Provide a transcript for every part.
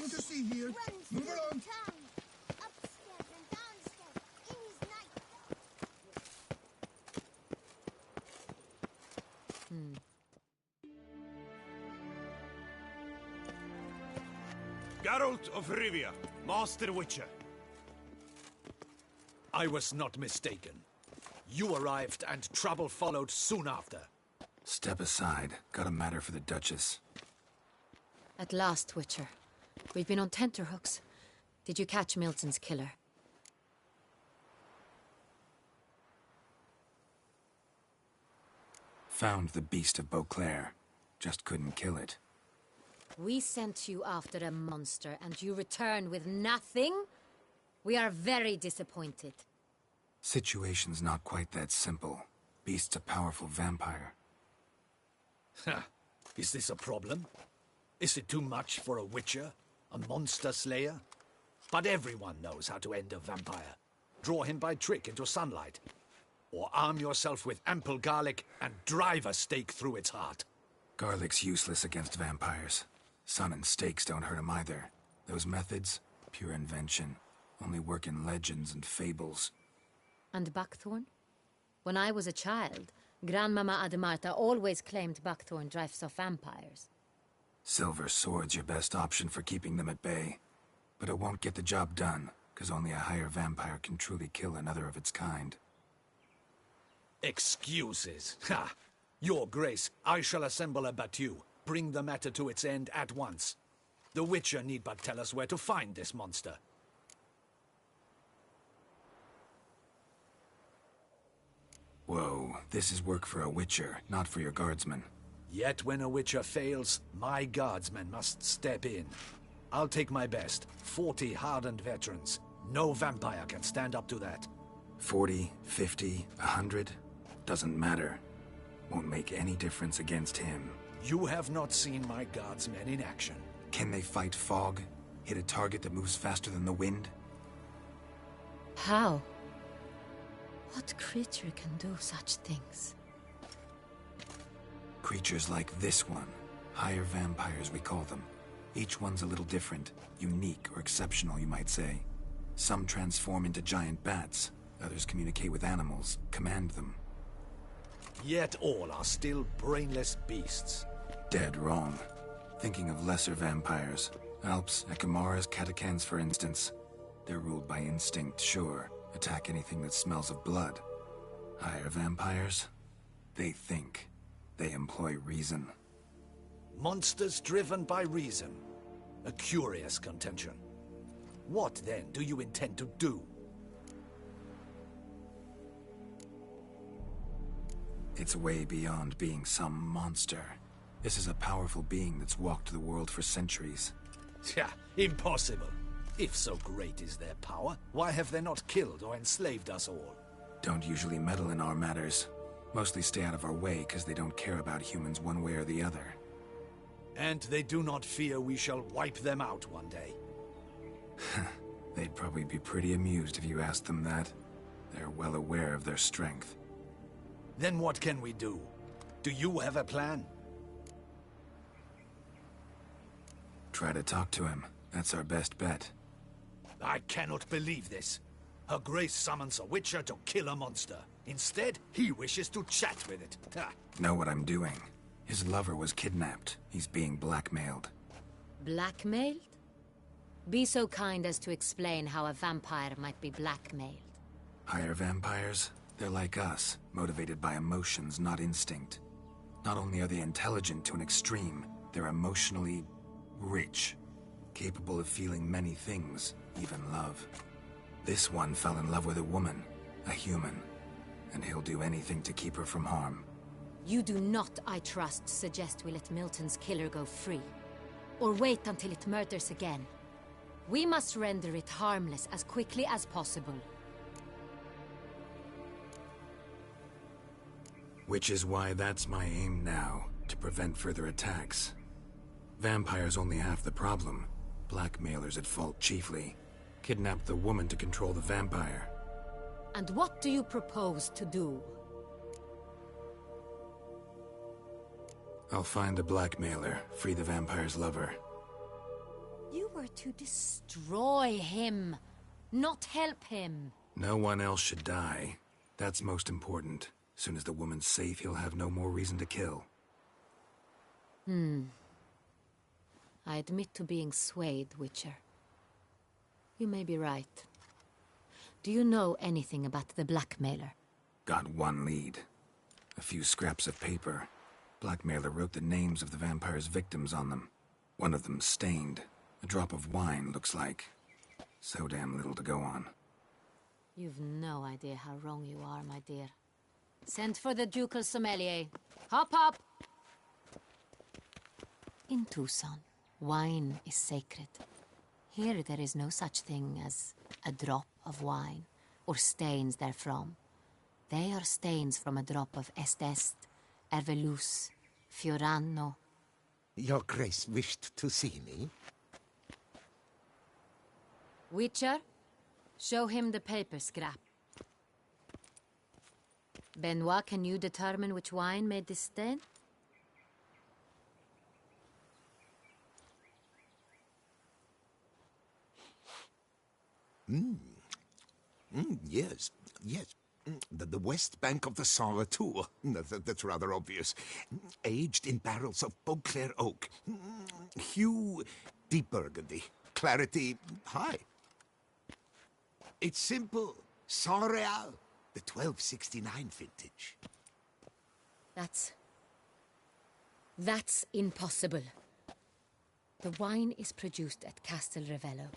Nothing to see here. Move along. Upstairs and downstairs in his night. Geralt of Rivia, Master Witcher. I was not mistaken. You arrived and trouble followed soon after. Step aside. Got a matter for the Duchess. At last, Witcher. We've been on tenterhooks. Did you catch Milton's killer? Found the beast of Beauclair. Just couldn't kill it. We sent you after a monster, and you return with nothing? We are very disappointed. Situation's not quite that simple. Beast's a powerful vampire. Ha! Is this a problem? Is it too much for a witcher? A monster slayer? But everyone knows how to end a vampire. Draw him by trick into sunlight. Or arm yourself with ample garlic and drive a stake through its heart. Garlic's useless against vampires. Sun and stakes don't hurt him either. Those methods, pure invention. Only work in legends and fables. And buckthorn? When I was a child, Grandmama Ademarta always claimed buckthorn drives off vampires. Silver sword's your best option for keeping them at bay. But it won't get the job done, because only a higher vampire can truly kill another of its kind. Excuses. Ha! Your Grace, I shall assemble a battue. Bring the matter to its end at once. The Witcher need but tell us where to find this monster. Whoa, this is work for a Witcher, not for your guardsmen. Yet when a Witcher fails, my guardsmen must step in. I'll take my best. 40 hardened veterans. No vampire can stand up to that. 40, 50, 100? Doesn't matter. Won't make any difference against him. You have not seen my guardsmen in action. Can they fight fog? Hit a target that moves faster than the wind? How? What creature can do such things? Creatures like this one. Higher vampires, we call them. Each one's a little different. Unique or exceptional, you might say. Some transform into giant bats. Others communicate with animals, command them. Yet all are still brainless beasts. Dead wrong. Thinking of lesser vampires. Alps, Ekamaras, Catacans, for instance. They're ruled by instinct, sure. Attack anything that smells of blood. Higher vampires? They think. They employ reason. Monsters driven by reason. A curious contention. What, then, do you intend to do? It's way beyond being some monster. This is a powerful being that's walked the world for centuries. Yeah, impossible. If so great is their power, why have they not killed or enslaved us all? Don't usually meddle in our matters. Mostly stay out of our way because they don't care about humans one way or the other. And they do not fear we shall wipe them out one day. They'd probably be pretty amused if you asked them that. They're well aware of their strength. Then what can we do? Do you have a plan? Try to talk to him. That's our best bet. I cannot believe this. Her Grace summons a Witcher to kill a monster. Instead, he wishes to chat with it. Ha. Know what I'm doing. His lover was kidnapped. He's being blackmailed. Blackmailed? Be so kind as to explain how a vampire might be blackmailed. Higher vampires? They're like us, motivated by emotions, not instinct. Not only are they intelligent to an extreme, they're emotionally rich. Capable of feeling many things, even love. This one fell in love with a woman, a human, and he'll do anything to keep her from harm. You do not, I trust, suggest we let Milton's killer go free. Or wait until it murders again. We must render it harmless as quickly as possible. Which is why that's my aim now, to prevent further attacks. Vampires only half the problem. Blackmailers at fault chiefly. Kidnapped the woman to control the vampire. And what do you propose to do? I'll find the blackmailer, free the vampire's lover. You were to destroy him, not help him. No one else should die. That's most important. Soon as the woman's safe, he'll have no more reason to kill. I admit to being swayed, Witcher. You may be right. Do you know anything about the blackmailer? Got one lead. A few scraps of paper. Blackmailer wrote the names of the vampire's victims on them. One of them stained. A drop of wine, looks like. So damn little to go on. You've no idea how wrong you are, my dear. Send for the ducal sommelier. Hop, hop! In Tucson, wine is sacred. Here there is no such thing as a drop of wine, or stains therefrom. They are stains from a drop of Est, Ervelus, Fiorano. Your Grace wished to see me? Witcher, show him the paper scrap. Benoit, can you determine which wine made this stain? Yes, yes. The west bank of the Saint Retour. That's rather obvious. Aged in barrels of Beauclair oak. Hue, deep burgundy. Clarity, high. It's simple. Saint Real, the 1269 vintage. That's impossible. The wine is produced at Castel Ravello,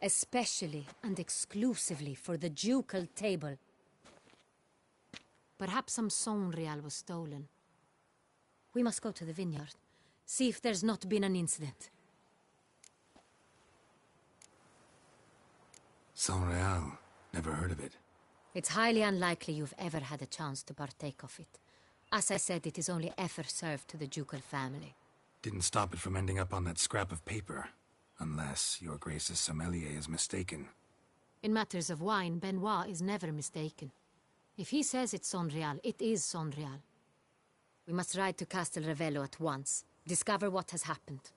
especially and exclusively for the ducal table. Perhaps some Saint Real was stolen. We must go to the vineyard, see if there's not been an incident. Saint Real. Never heard of it. It's highly unlikely you've ever had a chance to partake of it. As I said, it is only ever served to the ducal family. Didn't stop it from ending up on that scrap of paper. Unless your Grace's sommelier is mistaken. In matters of wine, Benoit is never mistaken. If he says it's Saint Real, it is Saint Real. We must ride to Castel Ravello at once. Discover what has happened.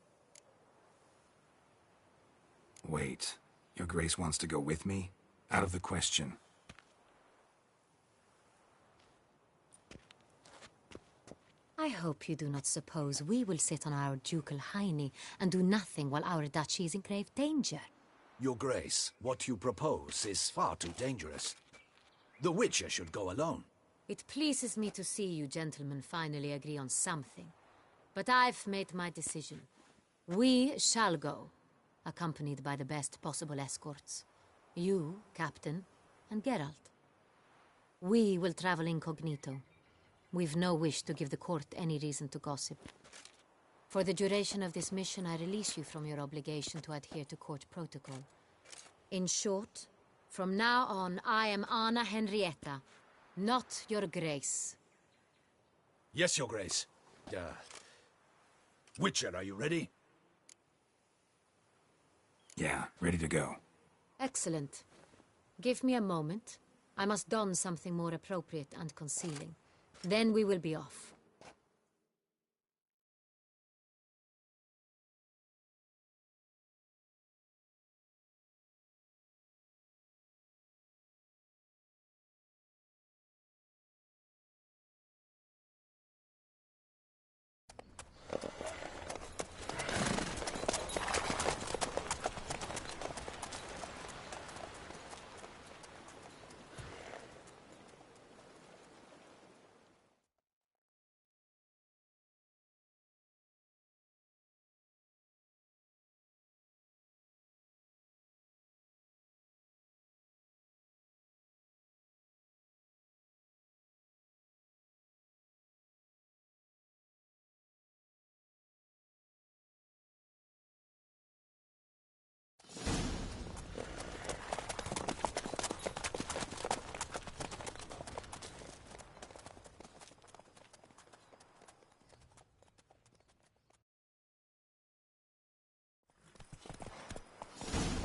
Wait. Your Grace wants to go with me? Out of the question. I hope you do not suppose we will sit on our ducal hiney and do nothing while our duchy is in grave danger. Your Grace, what you propose is far too dangerous. The Witcher should go alone. It pleases me to see you gentlemen finally agree on something. But I've made my decision. We shall go, accompanied by the best possible escorts. You, Captain, and Geralt. We will travel incognito. We've no wish to give the court any reason to gossip. For the duration of this mission, I release you from your obligation to adhere to court protocol. In short, from now on, I am Anna Henrietta, not your Grace. Yes, Your Grace. Witcher, are you ready? Yeah, ready to go. Excellent. Give me a moment. I must don something more appropriate and concealing. Then we will be off.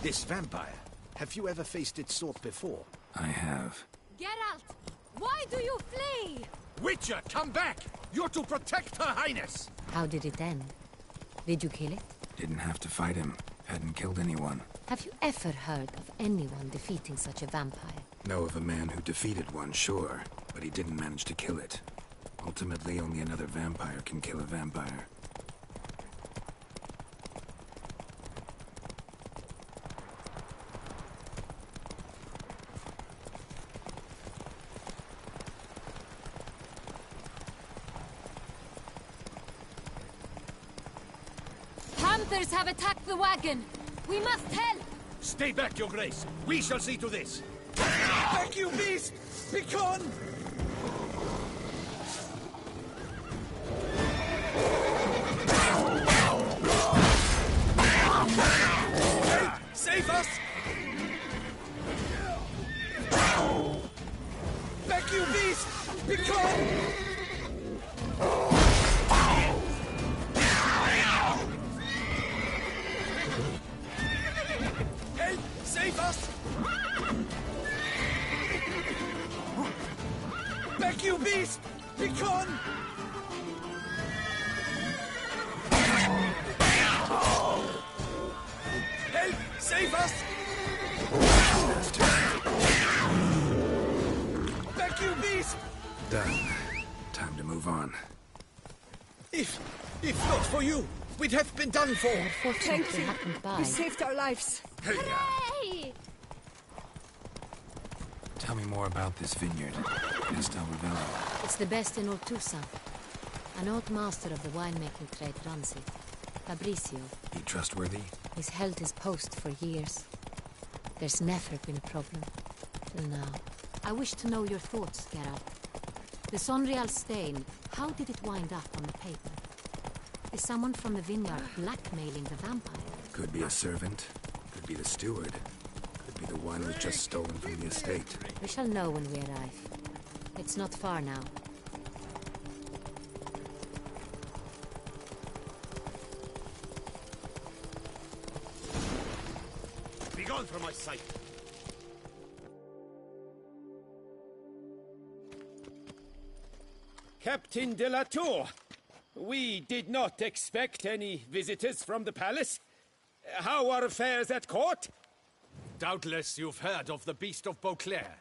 This vampire, have you ever faced its sort before? I have. Geralt! Why do you flee? Witcher, come back! You're to protect Her Highness! How did it end? Did you kill it? Didn't have to fight him. Hadn't killed anyone. Have you ever heard of anyone defeating such a vampire? Know of a man who defeated one, sure, but he didn't manage to kill it. Ultimately, only another vampire can kill a vampire. Hunters have attacked the wagon! We must help! Stay back, Your Grace. We shall see to this. Back, you beast! Recon! Save us! Back, you beast! Recon! Help! Save us! Back, you beast! Recon! Help! Save us! Back, you beast! Done. Time to move on. If not for you, we'd have been done for. Fortunately happened by. You saved our lives. Hey! Tell me more about this vineyard. Castel Ravello. It's the best in all Toussaint. An old master of the winemaking trade runs it. Fabrizio. He trustworthy? He's held his post for years. There's never been a problem. Till now. I wish to know your thoughts, Geralt. The Sonreal stain, how did it wind up on the paper? Is someone from the vineyard blackmailing the vampire? Could be a servant. Could be the steward. Could be the wine was just stolen from the estate. We shall know when we arrive. It's not far now. Begone from my sight. Captain de la Tour, we did not expect any visitors from the palace. How are affairs at court? Doubtless you've heard of the Beast of Beauclair.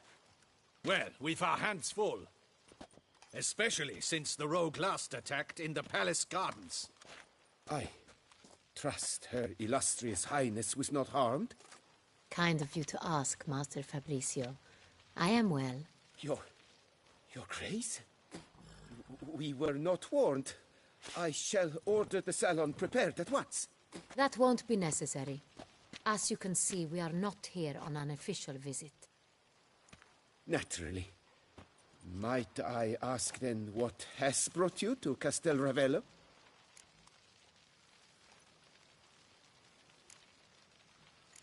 Well, we've our hands full. Especially since the rogue last attacked in the palace gardens. I trust Her Illustrious Highness was not harmed. Kind of you to ask, Master Fabrizio. I am well. Your Grace? We were not warned. I shall order the salon prepared at once. That won't be necessary. As you can see, we are not here on an official visit. Naturally. Might I ask then what has brought you to Castel Ravello?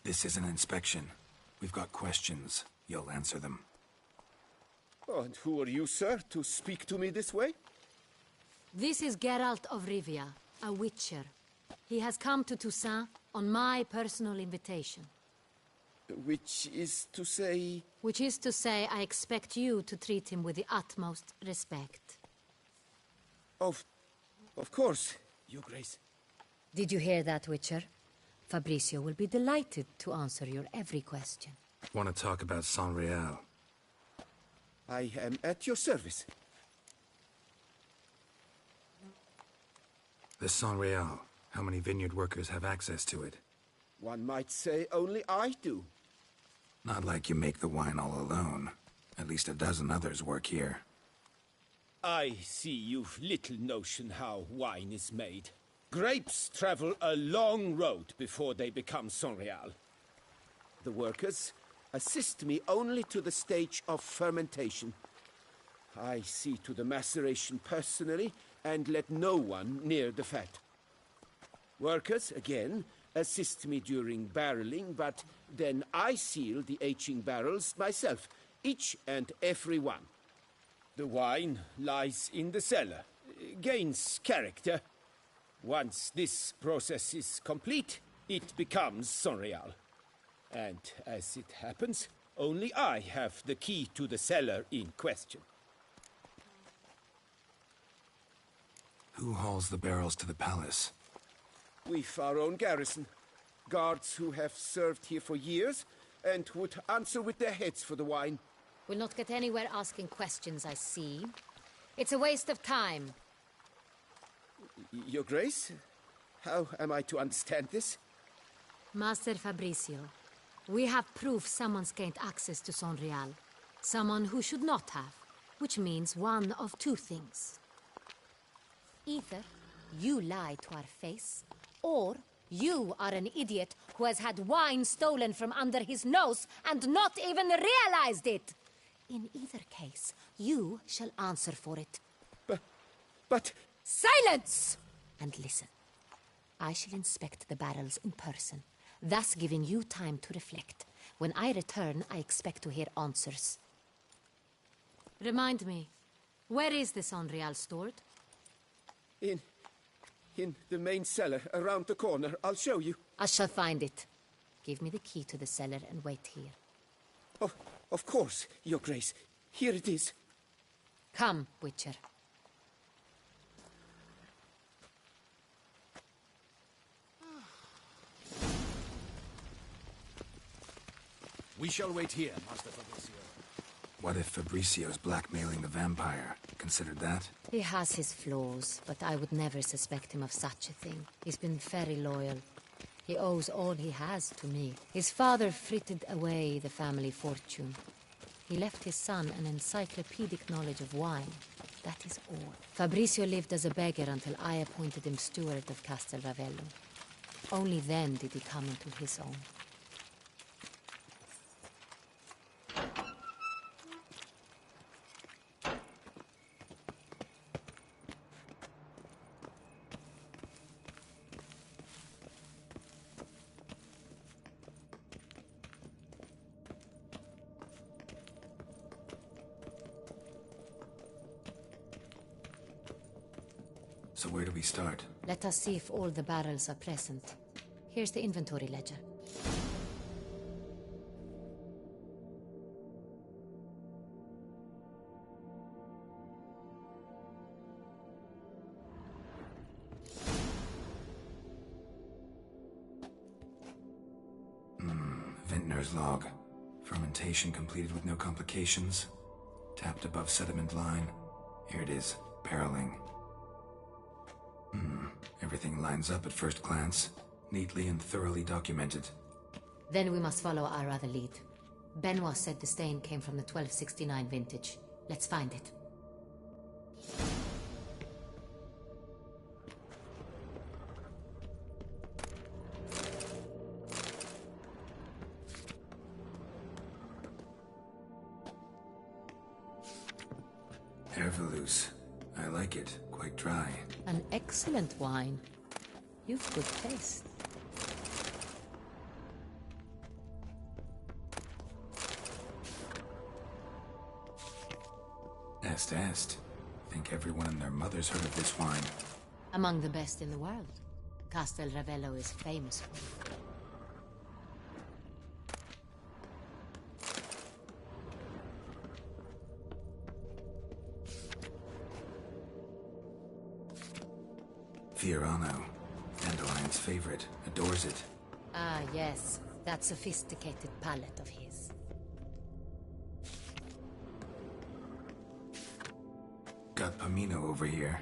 This is an inspection. We've got questions. You'll answer them. Oh, and who are you, sir, to speak to me this way? This is Geralt of Rivia, a witcher. He has come to Toussaint on my personal invitation. Which is to say... Which is to say, I expect you to treat him with the utmost respect. Of course, Your Grace. Did you hear that, Witcher? Fabrizio will be delighted to answer your every question. Want to talk about Sonreal? I am at your service. The Sonreal. How many vineyard workers have access to it? One might say only I do. Not like you make the wine all alone. At least a dozen others work here. I see you've little notion how wine is made. Grapes travel a long road before they become Sonreal. The workers assist me only to the stage of fermentation. I see to the maceration personally and let no one near the fat. Workers, again, assist me during barreling, but then I seal the aging barrels myself, each and every one. The wine lies in the cellar, gains character. Once this process is complete, it becomes Sonreal. And as it happens, only I have the key to the cellar in question. Who hauls the barrels to the palace? We've our own garrison. Guards who have served here for years and would answer with their heads for the wine. We'll not get anywhere asking questions, I see. It's a waste of time. Your Grace? How am I to understand this? Master Fabricio, we have proof someone's gained access to Sonreal. Someone who should not have, which means one of two things. Either you lie to our face, or you are an idiot who has had wine stolen from under his nose and not even realized it. In either case, you shall answer for it. But... Silence! And listen. I shall inspect the barrels in person, thus giving you time to reflect. When I return, I expect to hear answers. Remind me, where is the Sonreal stored? In the main cellar, around the corner. I'll show you. I shall find it. Give me the key to the cellar and wait here. Oh, of course, Your Grace. Here it is. Come, Witcher. We shall wait here, Master Fabricio. What if Fabricio's blackmailing the vampire? Considered that? He has his flaws, but I would never suspect him of such a thing. He's been very loyal. He owes all he has to me. His father frittered away the family fortune. He left his son an encyclopedic knowledge of wine. That is all. Fabricio lived as a beggar until I appointed him steward of Castel Ravello. Only then did he come into his own. So where do we start? Let us see if all the barrels are present. Here's the inventory ledger. Vintner's log. Fermentation completed with no complications. Tapped above sediment line. Here it is. Barreling. Everything lines up at first glance. Neatly and thoroughly documented. Then we must follow our other lead. Benoit said the stain came from the 1269 vintage. Let's find it. Herveloos. I like it. Quite dry. An excellent wine. You've good taste. Est. Think everyone and their mother's heard of this wine. Among the best in the world. Castel Ravello is famous for it. Fiorano. Dandelion's favorite. Adores it. Ah, yes. That sophisticated palate of his. Got Pomino over here.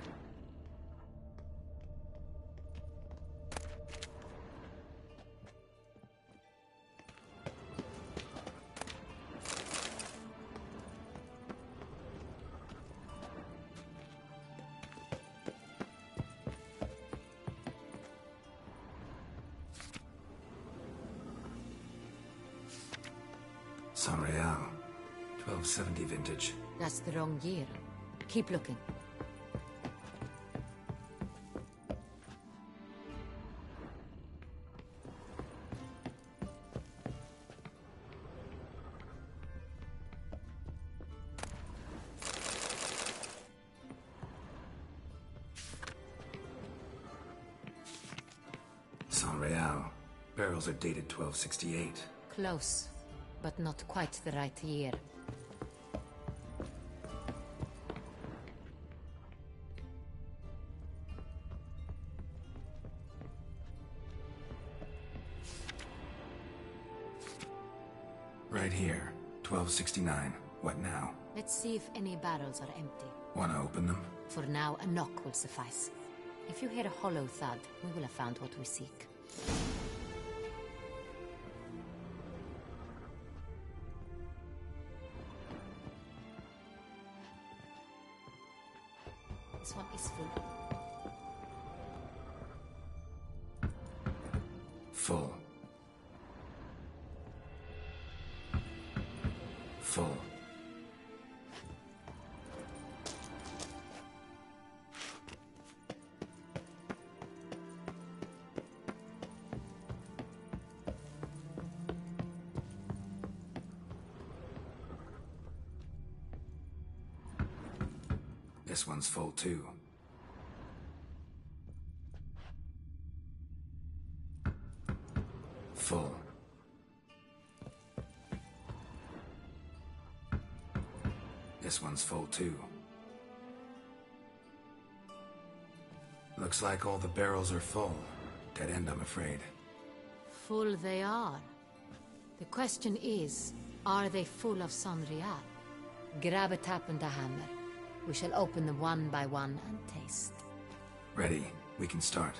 Sonreal. 1270 vintage. That's the wrong year. Keep looking. Sonreal. Barrels are dated 1268. Close, but not quite the right year. Right here. 1269. What now? Let's see if any barrels are empty. Wanna open them? For now, a knock will suffice. If you hear a hollow thud, we will have found what we seek. This one is full. Full. Full. This one's full too. Full. This one's full too. Looks like all the barrels are full. Dead end, I'm afraid. Full they are. The question is, are they full of Sonrial? Grab a tap and a hammer. We shall open them one by one and taste. Ready. We can start.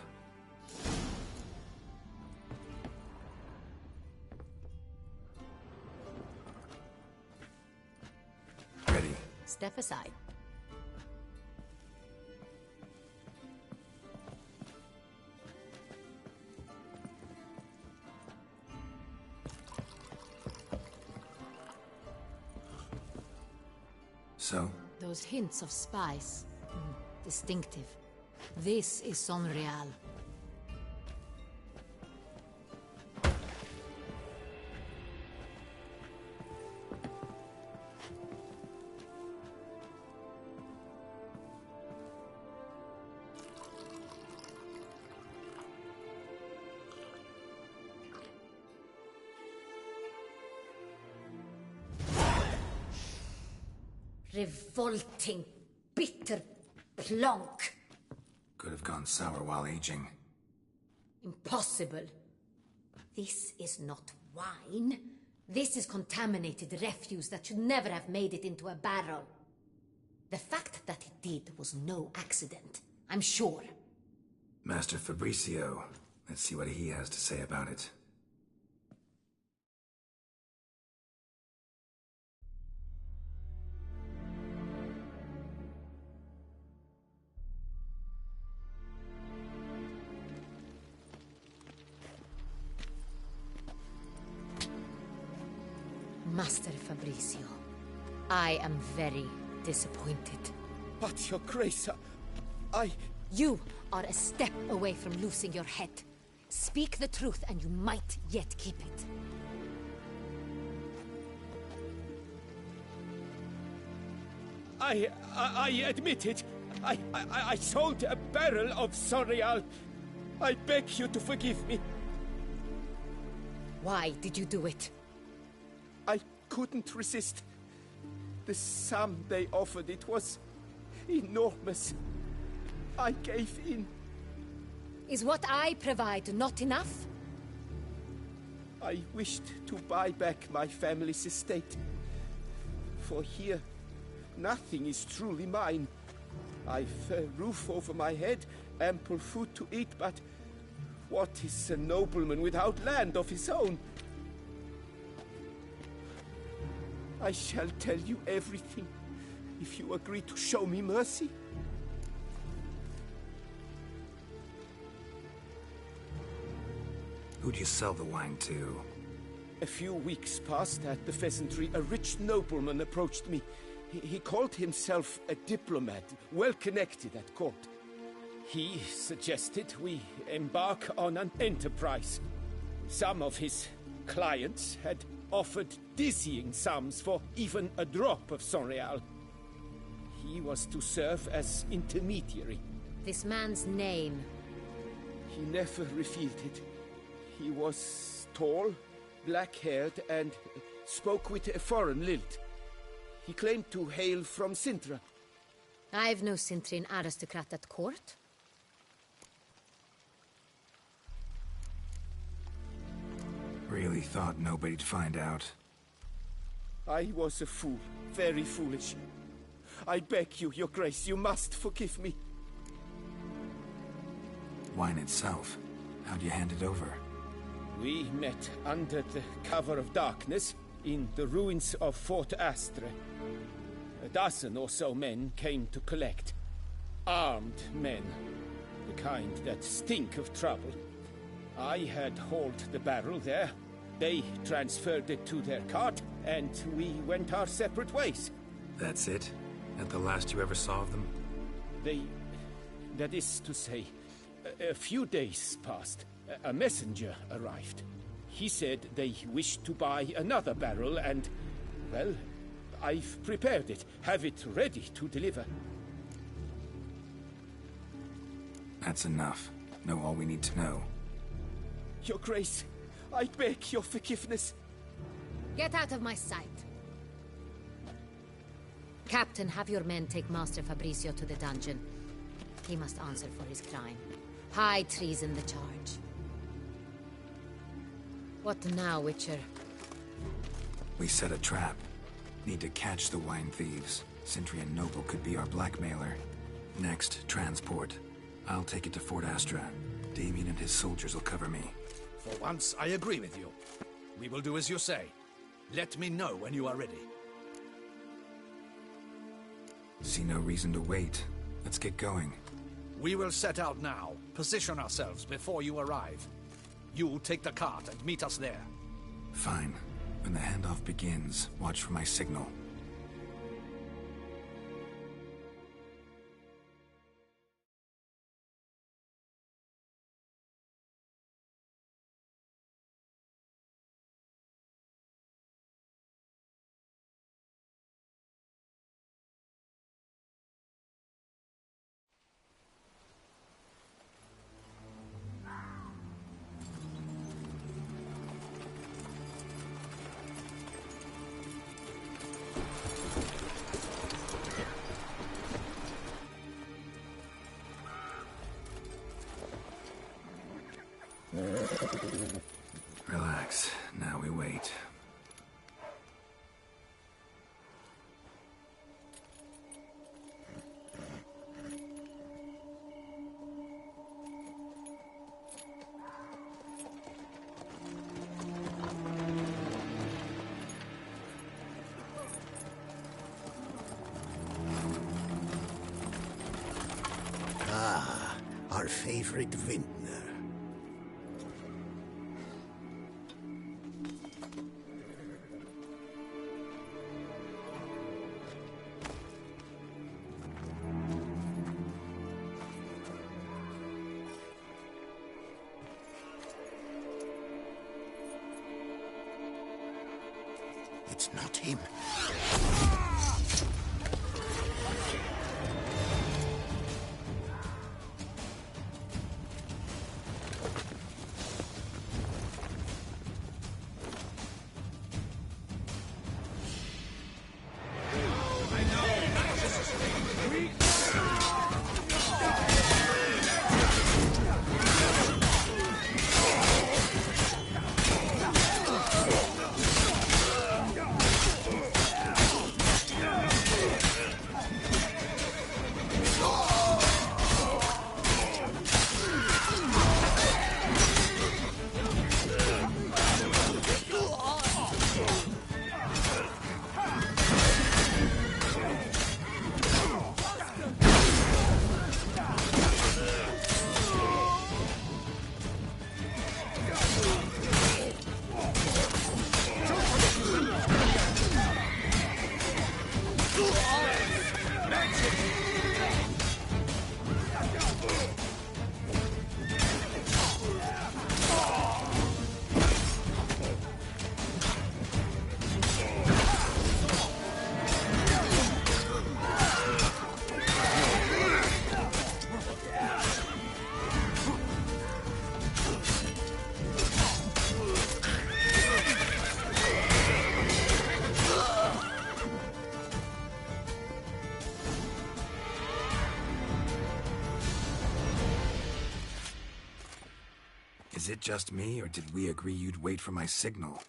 Ready. Step aside. So? Those hints of spice. Distinctive. This is Sonrial. Revolting, bitter plonk. Could have gone sour while aging. Impossible. This is not wine. This is contaminated refuse that should never have made it into a barrel. The fact that it did was no accident, I'm sure. Master Fabricio. Let's see what he has to say about it. Master Fabricio, I am very disappointed. But, Your Grace, I... You are a step away from losing your head. Speak the truth and you might yet keep it. I admit it. I sold a barrel of Sonrial. I beg you to forgive me. Why did you do it? I couldn't resist. The sum they offered, it was enormous. I gave in. Is what I provide not enough? I wished to buy back my family's estate. For here, nothing is truly mine. I've a roof over my head, ample food to eat, but what is a nobleman without land of his own? I shall tell you everything, if you agree to show me mercy. Who'd you sell the wine to? A few weeks past at the pheasantry, a rich nobleman approached me. He called himself a diplomat, well connected at court. He suggested we embark on an enterprise. Some of his clients had offered dizzying sums for even a drop of Sonrial. He was to serve as intermediary. This man's name? He never revealed it. He was tall, black-haired, and spoke with a foreign lilt. He claimed to hail from Cintra. I've no Cintrian aristocrat at court. Really thought nobody'd find out. I was a fool, very foolish. I beg you, Your Grace, you must forgive me. Wine itself, how'd you hand it over? We met under the cover of darkness in the ruins of Fort Astre. A dozen or so men came to collect. Armed men, the kind that stink of trouble. I had hauled the barrel there. They transferred it to their cart, and we went our separate ways. That's it? At the last you ever saw of them? That is to say, a few days passed. A messenger arrived. He said they wished to buy another barrel and, well, I've prepared it. Have it ready to deliver. That's enough. Know all we need to know. Your Grace, I beg your forgiveness. Get out of my sight. Captain, have your men take Master Fabrizio to the dungeon. He must answer for his crime. High treason the charge. What now, Witcher? We set a trap. Need to catch the wine thieves. Cintra Noble could be our blackmailer. Next, transport. I'll take it to Fort Astra. Damien and his soldiers will cover me. For once, I agree with you. We will do as you say. Let me know when you are ready. See no reason to wait. Let's get going. We will set out now. Position ourselves before you arrive. You take the cart and meet us there. Fine. When the handoff begins, watch for my signal. Relax. Now we wait. Ah, our favorite vintner. It's not him. Is it just me, or did we agree you'd wait for my signal?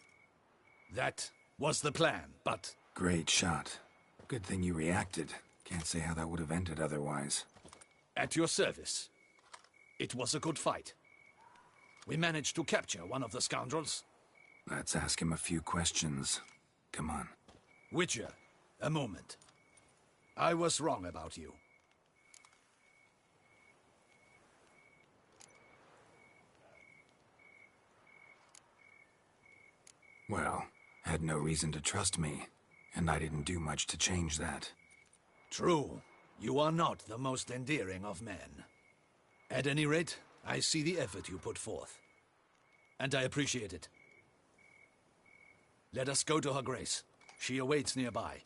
That was the plan, but... Great shot. Good thing you reacted. Can't say how that would have ended otherwise. At your service. It was a good fight. We managed to capture one of the scoundrels. Let's ask him a few questions. Come on. Witcher, a moment. I was wrong about you. Well, had no reason to trust me, and I didn't do much to change that. True. You are not the most endearing of men. At any rate, I see the effort you put forth. And I appreciate it. Let us go to her grace. She awaits nearby.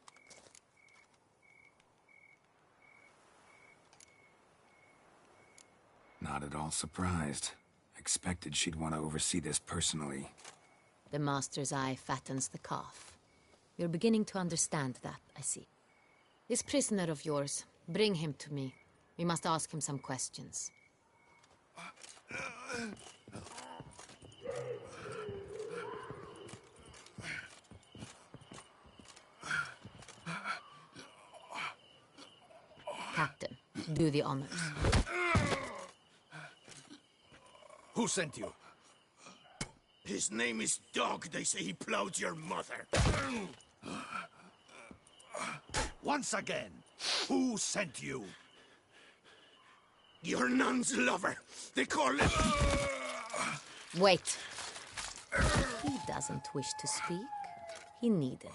Not at all surprised. Expected she'd want to oversee this personally. The master's eye fattens the calf. You're beginning to understand that, I see. This prisoner of yours, bring him to me. We must ask him some questions. Captain, do the honors. Who sent you? His name is Dog. They say he plowed your mother. Once again, who sent you? Your nun's lover. They call him... Wait. He doesn't wish to speak. He needn't.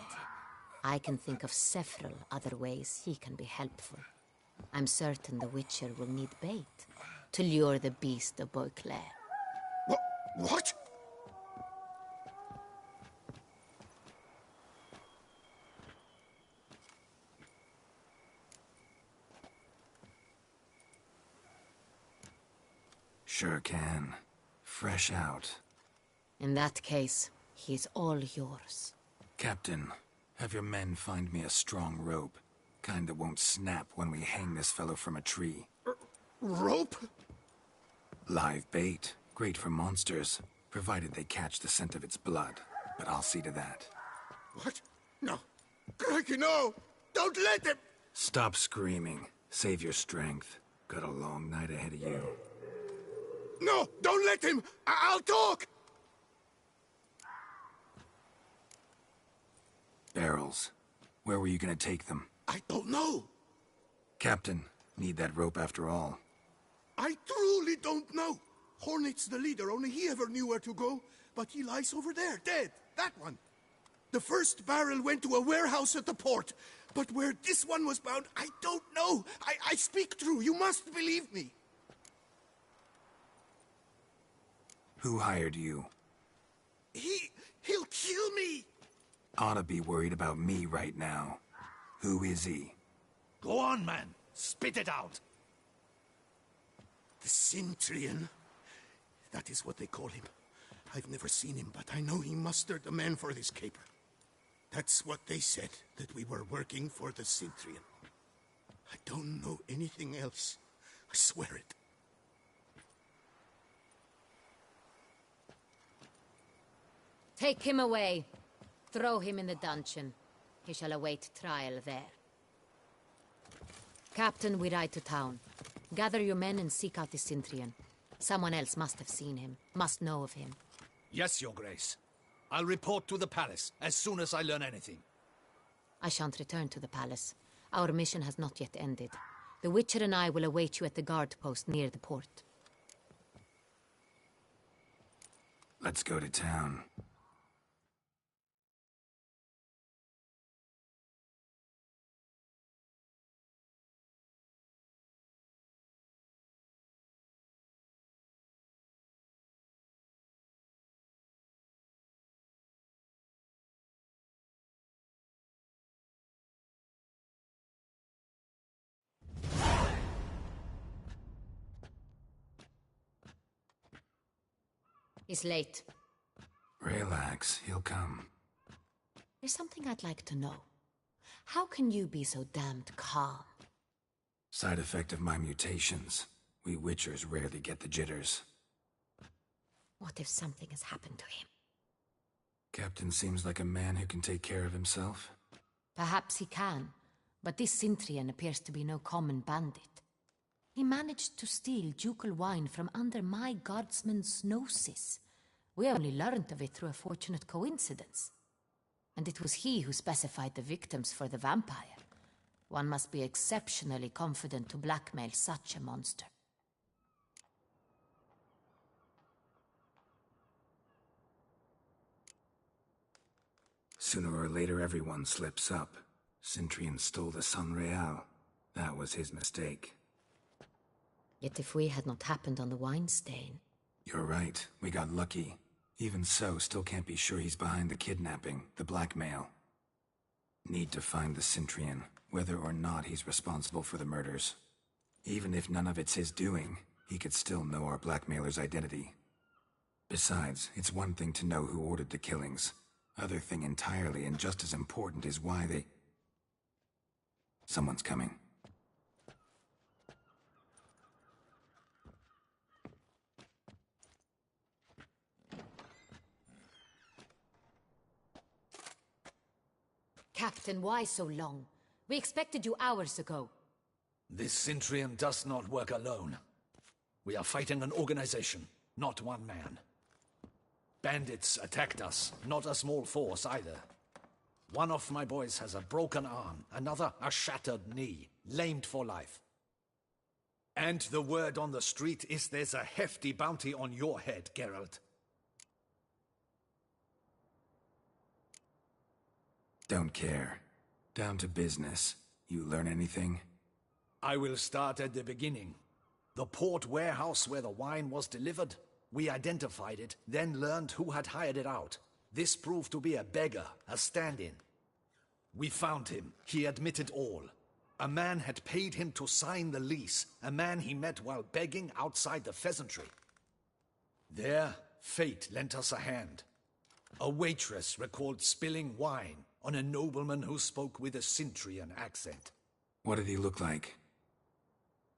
I can think of several other ways he can be helpful. I'm certain the Witcher will need bait to lure the beast of Beauclair. What? Sure can. Fresh out. In that case, he's all yours. Captain, have your men find me a strong rope. Kind that won't snap when we hang this fellow from a tree. Rope? Live bait. Great for monsters, provided they catch the scent of its blood. But I'll see to that. What? No. Crikey, no! Don't let him! Stop screaming. Save your strength. Got a long night ahead of you. No! Don't let him! I'll talk! Barrels. Where were you gonna take them? I don't know. Captain, need that rope after all. I truly don't know. Hornet's the leader, only he ever knew where to go. But he lies over there, dead. That one. The first barrel went to a warehouse at the port. But where this one was bound, I don't know. I speak true. You must believe me. Who hired you? He'll kill me. Ought to be worried about me right now. Who is he? Go on, man. Spit it out. The Cintrian. That is what they call him. I've never seen him, but I know he mustered the men for this caper. That's what they said, that we were working for the Cintrian. I don't know anything else. I swear it. Take him away. Throw him in the dungeon. He shall await trial there. Captain, we ride to town. Gather your men and seek out the Cintrian. Someone else must have seen him, must know of him. Yes, Your Grace. I'll report to the palace as soon as I learn anything. I shan't return to the palace. Our mission has not yet ended. The Witcher and I will await you at the guard post near the port. Let's go to town. He's late. Relax, he'll come. There's something I'd like to know. How can you be so damned calm? Side effect of my mutations. We Witchers rarely get the jitters. What if something has happened to him? Captain seems like a man who can take care of himself. Perhaps he can, but this Cintrian appears to be no common bandit. He managed to steal ducal wine from under my guardsman's noses. We only learned of it through a fortunate coincidence. And it was he who specified the victims for the vampire. One must be exceptionally confident to blackmail such a monster. Sooner or later, everyone slips up. Cintrian stole the San Real. That was his mistake. Yet if we had not happened on the wine stain... You're right. We got lucky. Even so, still can't be sure he's behind the kidnapping, the blackmail. Need to find the Cintrian, whether or not he's responsible for the murders. Even if none of it's his doing, he could still know our blackmailer's identity. Besides, it's one thing to know who ordered the killings. Other thing entirely, and just as important, is why they... Someone's coming. Captain, why so long? We expected you hours ago. This Cintrian does not work alone. We are fighting an organization, not one man. Bandits attacked us, not a small force either. One of my boys has a broken arm, another a shattered knee, lamed for life. And the word on the street is there's a hefty bounty on your head, Geralt. Don't care. Down to business. You learn anything? I will start at the beginning. The port warehouse where the wine was delivered. We identified it, then learned who had hired it out. This proved to be a beggar, a stand-in. We found him. He admitted all. A man had paid him to sign the lease, a man he met while begging outside the pheasantry. There, fate lent us a hand. A waitress recalled spilling wine on a nobleman who spoke with a Cintrian accent. What did he look like?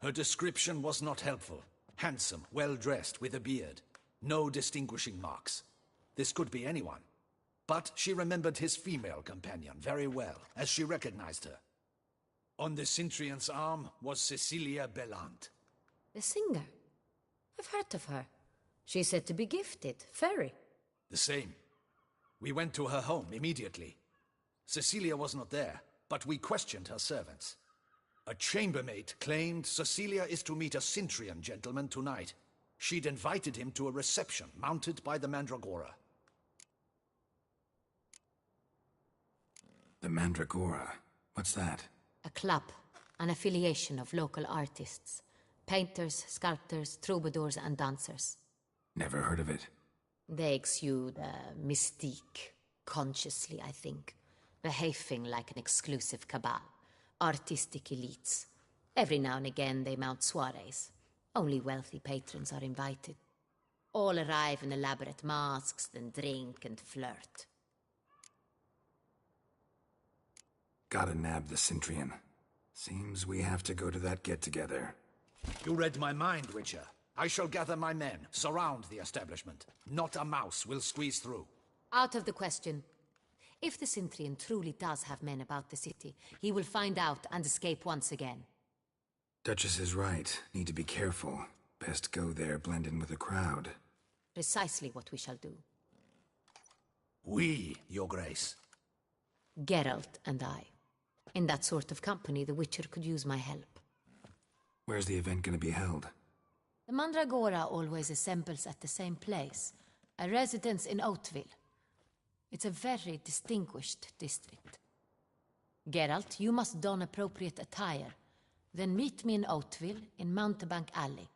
Her description was not helpful. Handsome, well-dressed, with a beard. No distinguishing marks. This could be anyone. But she remembered his female companion very well, as she recognized her. On the Cintrian's arm was Cecilia Bellant. The singer? I've heard of her. She's said to be gifted, fairy. The same. We went to her home immediately. Cecilia was not there, but we questioned her servants. A chambermaid claimed Cecilia is to meet a Cintrian gentleman tonight. She'd invited him to a reception mounted by the Mandragora. The Mandragora? What's that? A club, an affiliation of local artists. Painters, sculptors, troubadours and dancers. Never heard of it. They exude mystique, consciously, I think. Behaving like an exclusive cabal. Artistic elites. Every now and again they mount soirees. Only wealthy patrons are invited. All arrive in elaborate masks, then drink and flirt. Gotta nab the Cintrian. Seems we have to go to that get-together. You read my mind, Witcher. I shall gather my men, surround the establishment. Not a mouse will squeeze through. Out of the question. If the Cintrian truly does have men about the city, he will find out and escape once again. Duchess is right. Need to be careful. Best go there, blend in with the crowd. Precisely what we shall do. We, Your Grace. Geralt and I. In that sort of company, the Witcher could use my help. Where's the event gonna be held? The Mandragora always assembles at the same place. A residence in Oatville. It's a very distinguished district. Geralt, you must don appropriate attire. Then meet me in Oatville, in Mountebank Alley.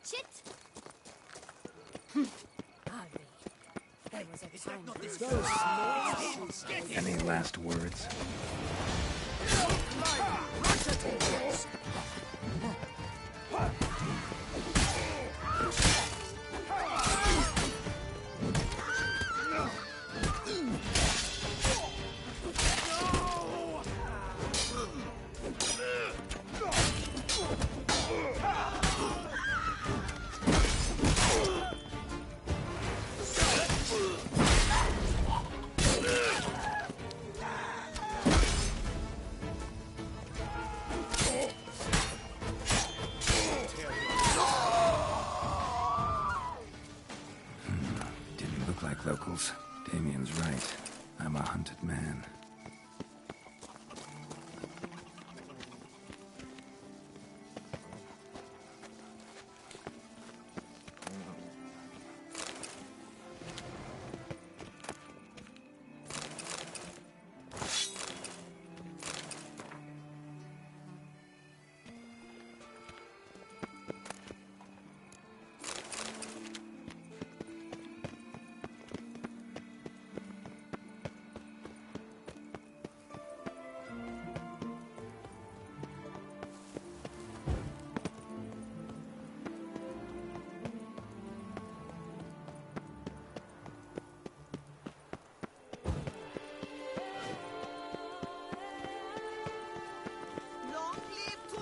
catch it? There was a time. Any last words? Locals. Damien's right. I'm a hunted man.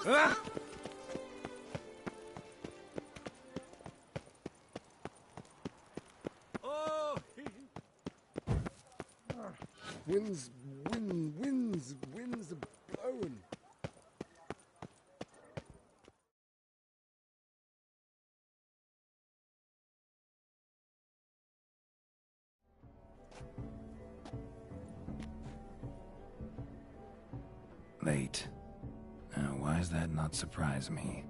Ah! Oh! Winds are blowing. Late. Now, why does that not surprise me?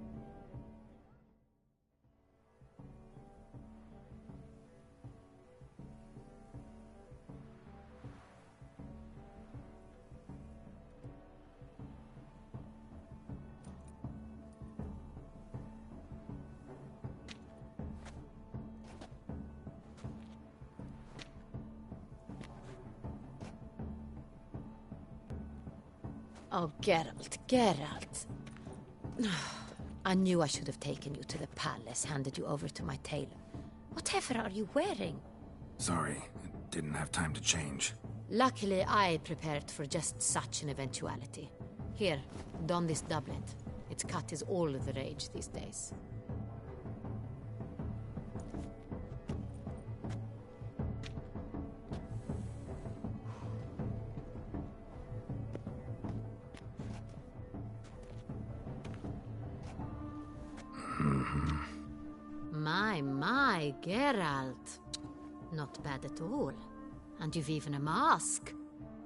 Oh, Geralt. I knew I should have taken you to the palace, handed you over to my tailor. Whatever are you wearing? Sorry, didn't have time to change. Luckily, I prepared for just such an eventuality. Here, don this doublet. Its cut is all the rage these days. My, Geralt. Not bad at all. And you've even a mask.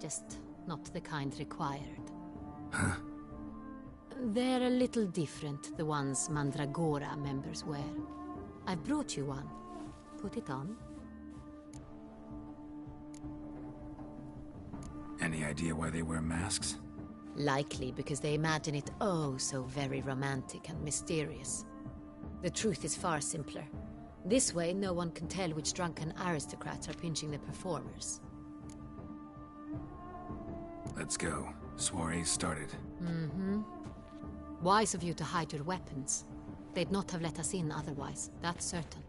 Just not the kind required. Huh? They're a little different, the ones Mandragora members wear. I've brought you one. Put it on. Any idea why they wear masks? Likely because they imagine it oh so very romantic and mysterious. The truth is far simpler. This way, no one can tell which drunken aristocrats are pinching the performers. Let's go. Soiree's started. Mm-hmm. Wise of you to hide your weapons. They'd not have let us in otherwise, that's certain.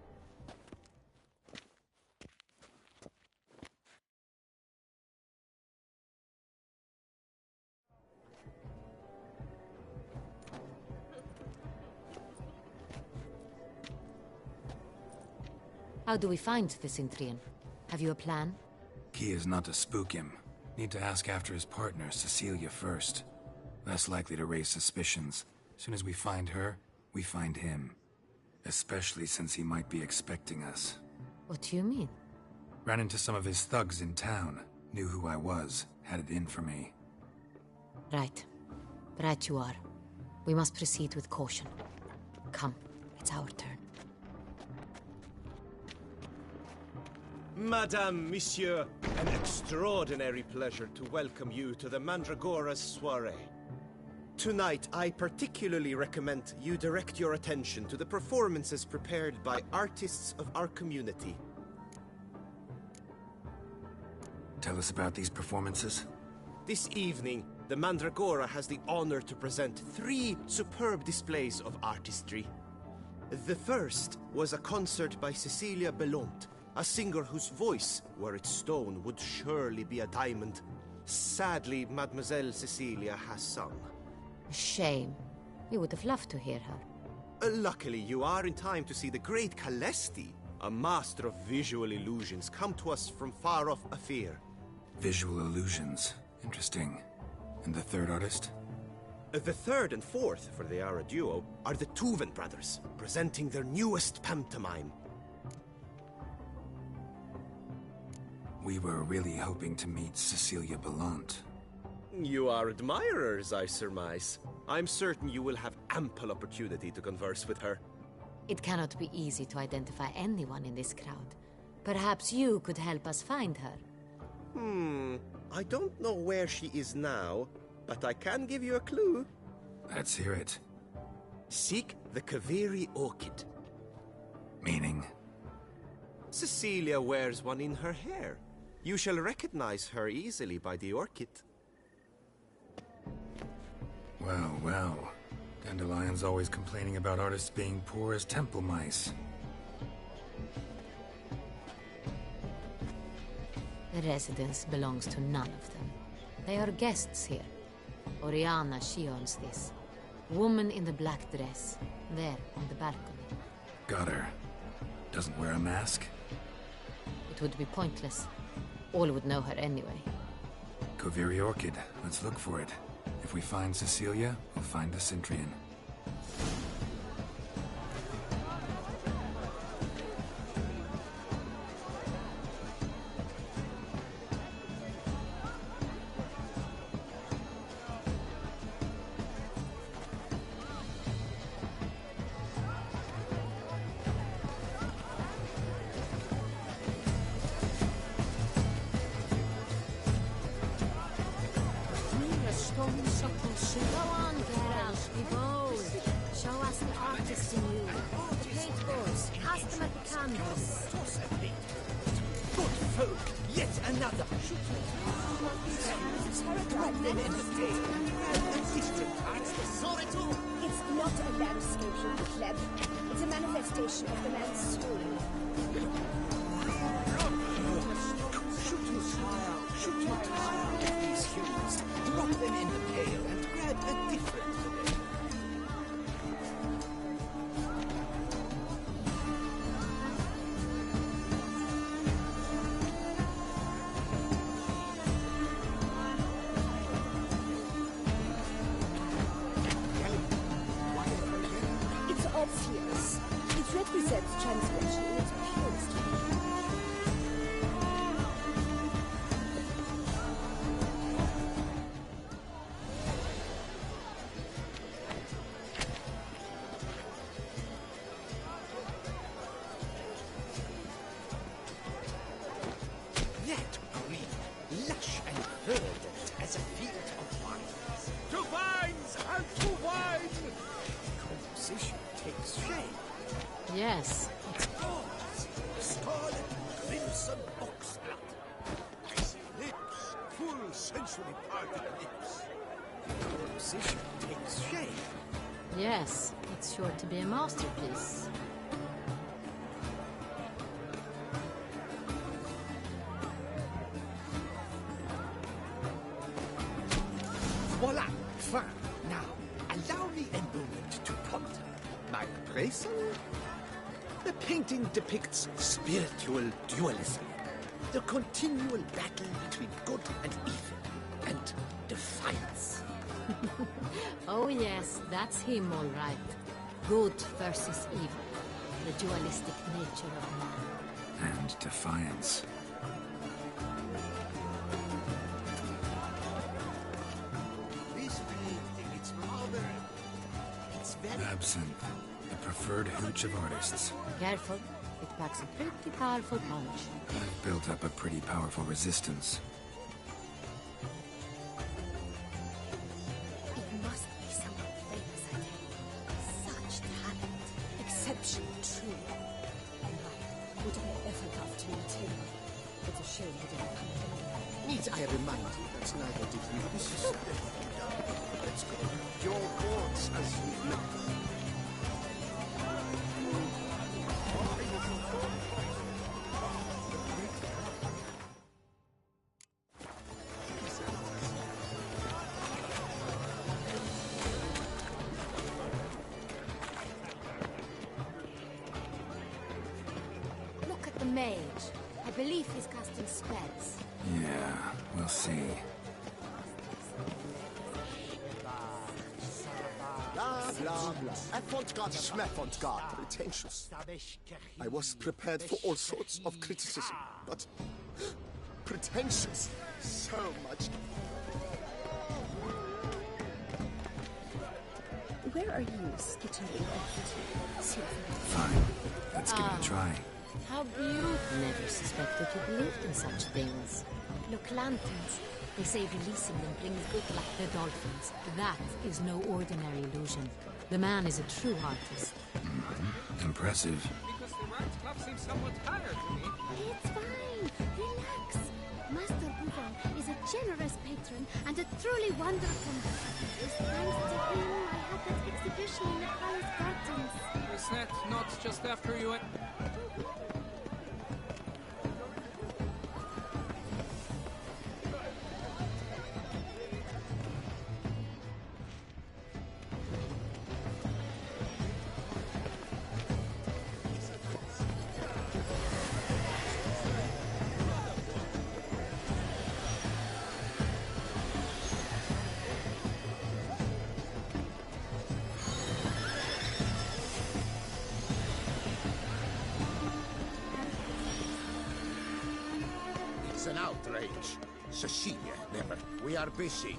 How do we find the Cintrian? Have you a plan? Key is not to spook him. Need to ask after his partner, Cecilia, first. Less likely to raise suspicions. Soon as we find her, we find him. Especially since he might be expecting us. What do you mean? Ran into some of his thugs in town. Knew who I was. Had it in for me. Right. Right you are. We must proceed with caution. Come, it's our turn. Madame, Monsieur, an extraordinary pleasure to welcome you to the Mandragora Soirée. Tonight, I particularly recommend you direct your attention to the performances prepared by artists of our community. Tell us about these performances. This evening, the Mandragora has the honor to present 3 superb displays of artistry. The first was a concert by Cecilia Belont, a singer whose voice, were it stone, would surely be a diamond. Sadly, Mademoiselle Cecilia has sung. Shame. We would have loved to hear her. Luckily, you are in time to see the great Calesti, a master of visual illusions, come to us from far off Afir. Visual illusions. Interesting. And the third artist? The third and fourth, for they are a duo, are the Tuven brothers, presenting their newest pantomime. We were really hoping to meet Cecilia Bellant. You are admirers, I surmise. I'm certain you will have ample opportunity to converse with her. It cannot be easy to identify anyone in this crowd. Perhaps you could help us find her. I don't know where she is now, but I can give you a clue. Let's hear it. Seek the Kaveri orchid. Meaning? Cecilia wears one in her hair. You shall recognize her easily by the orchid. Well, well. Dandelion's always complaining about artists being poor as temple mice. The residence belongs to none of them. They are guests here. Oriana, she owns this. Woman in the black dress. There, on the balcony. Got her. Doesn't wear a mask? It would be pointless. All would know her anyway. Kaveri Orchid. Let's look for it. If we find Cecilia, we'll find the Cintrian. Go on, Geralt, be bold. Show us the artist in you. Paintballs, cast them at the canvas. Good folk, yet another. Drop them in the tail. It's not a landscape, Cleb. It's a manifestation of the man's soul. Shoot your tire at these humans. Drop them in the pail and grab a different today. It's obvious. It represents transgression in its purest form. That green, lush and verdant as a field of vines. To vines and to wine! Composition takes shape. Yes, Scarlet crimson oxblood. Icy lips, full sensually parted lips. Composition takes shape. yes, it's sure to be a masterpiece. Voila! Fine. Now, allow me a moment to ponder. My appraisal? The painting depicts spiritual dualism. The continual battle between good and evil. And defiance. Oh yes, that's him all right. Good versus evil. The dualistic nature of man. And defiance. This painting, it's rather... It's very... Absinthe. The preferred hooch of artists. Careful, it packs a pretty powerful punch. I've built up a pretty powerful resistance. It must be children. Need I remind you that neither did you, Mrs. Let's go. Your gods as you've met them. Look at the mage. I believe he's casting spells. Yeah, we'll see. Blah, blah, blah. Avant-garde, schmaffant-garde. Pretentious. I was prepared for all sorts of criticism, but pretentious. So much. Where are you skittering off to? Seriously. Fine. Let's give it a try. How beautiful. Never suspected you believed in such things. Look, lanterns. They say releasing them brings good luck to dolphins. That is no ordinary illusion. The man is a true artist. Impressive. Because the right club seems somewhat tired to me. It's fine. Relax. Master Bougon is a generous patron and a truly wonderful man. It's thanks to him I had that exhibition in the palace gardens. Was that not just after you had... It's an outrage. Cecilia, never. We are busy.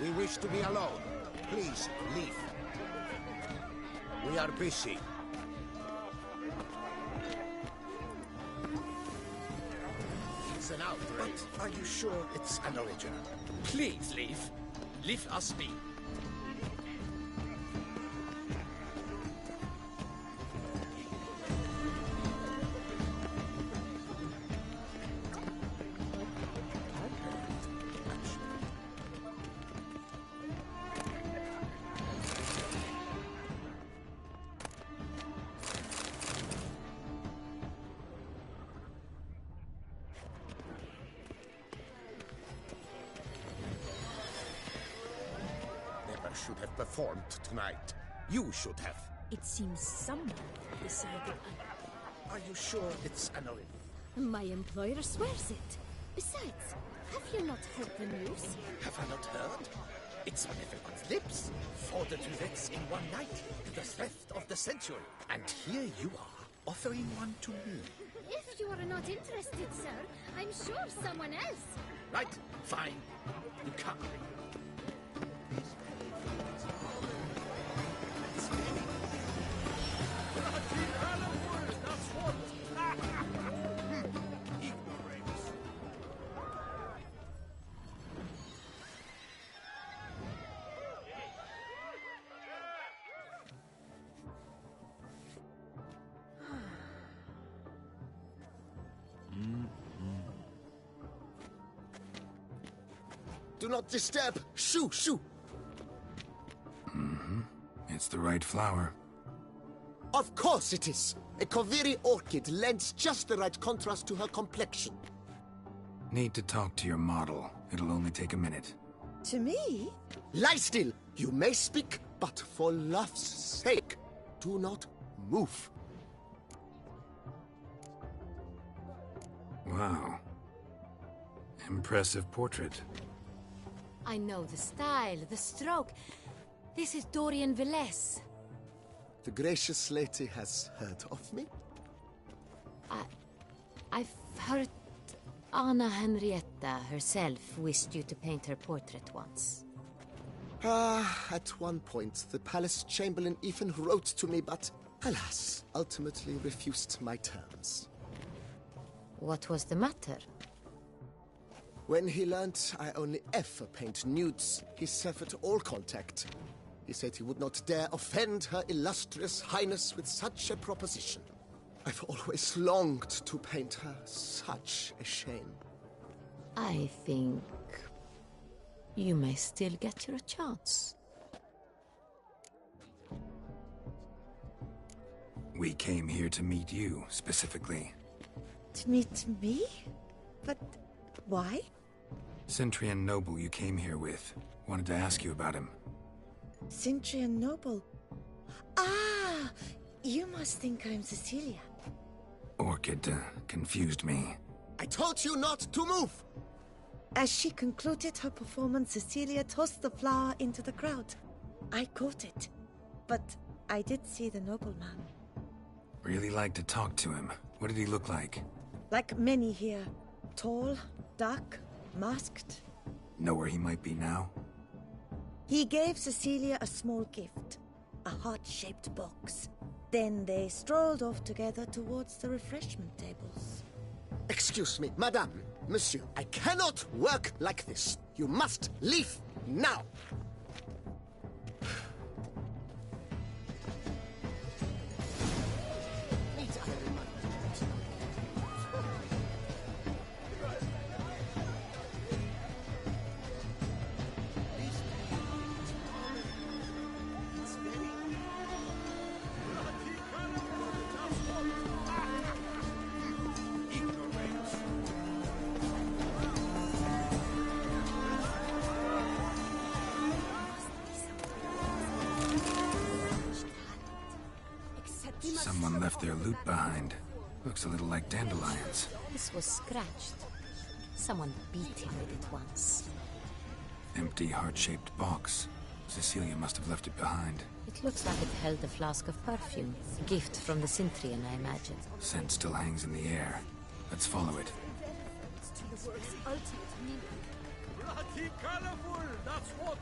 We wish to be alone. Please, leave. We are busy. It's an outrage. But are you sure it's an original? Please leave. Leave us be. Should have performed tonight. You should have. It seems someone decided. Are you sure it's an original? My employer swears it. Besides, have you not heard the news? Have I not heard? It's on everyone's lips. 4 duets in one night. The theft of the century. And here you are, offering one to me. If you are not interested, sir, I'm sure someone else. Right, fine. You come. Do not disturb. Shoo, shoo. It's the right flower. Of course it is. A Koviri orchid lends just the right contrast to her complexion. Need to talk to your model. It'll only take a minute. To me? Lie still. You may speak, but for love's sake, do not move. Wow. Impressive portrait. I know the style, the stroke. This is Dorian Velez. The gracious lady has heard of me? I've heard Anna Henrietta herself wished you to paint her portrait once. At one point, the palace chamberlain even wrote to me, but alas, ultimately refused my terms. What was the matter? When he learned I only ever paint nudes, he severed all contact. He said he would not dare offend her illustrious highness with such a proposition. I've always longed to paint her. Such a shame. I think you may still get your chance. We came here to meet you, specifically. To meet me? But why? Cintrian noble you came here with. Wanted to ask you about him. Cintrian noble. Ah! You must think I'm Cecilia. Orchid confused me. I told you not to move! As she concluded her performance, Cecilia tossed the flower into the crowd. I caught it, but I did see the nobleman. Really like to talk to him. What did he look like? Like many here. Tall, dark, masked. Know where he might be now? He gave Cecilia a small gift, a heart-shaped box. Then they strolled off together towards the refreshment tables. Excuse me, madame, monsieur, I cannot work like this. You must leave now. Someone left their loot behind. Looks a little like dandelions. This was scratched. Someone beat him with it once. Empty, heart-shaped box. Cecilia must have left it behind. It looks like it held a flask of perfume. A gift from the Cintrian, I imagine. Scent still hangs in the air. Let's follow it. Bloody colorful, that's what!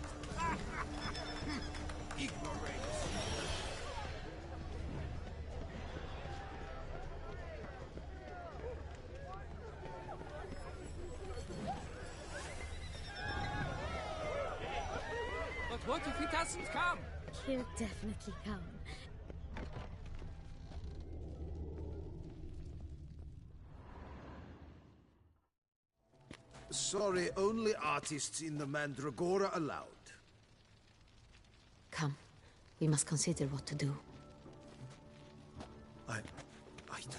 But what if he doesn't come? He'll definitely come. Sorry, only artists in the Mandragora allowed. Come. We must consider what to do. I'd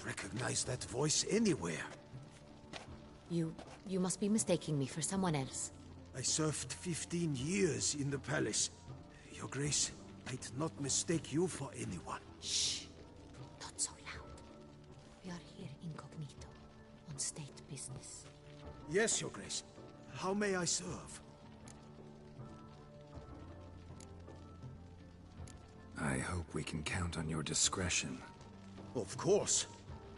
recognize that voice anywhere. You must be mistaking me for someone else. I served 15 years in the palace. Your Grace, I'd not mistake you for anyone. Shh! Not so loud. We are here incognito, on state business. Yes, Your Grace. How may I serve? I hope we can count on your discretion. Of course.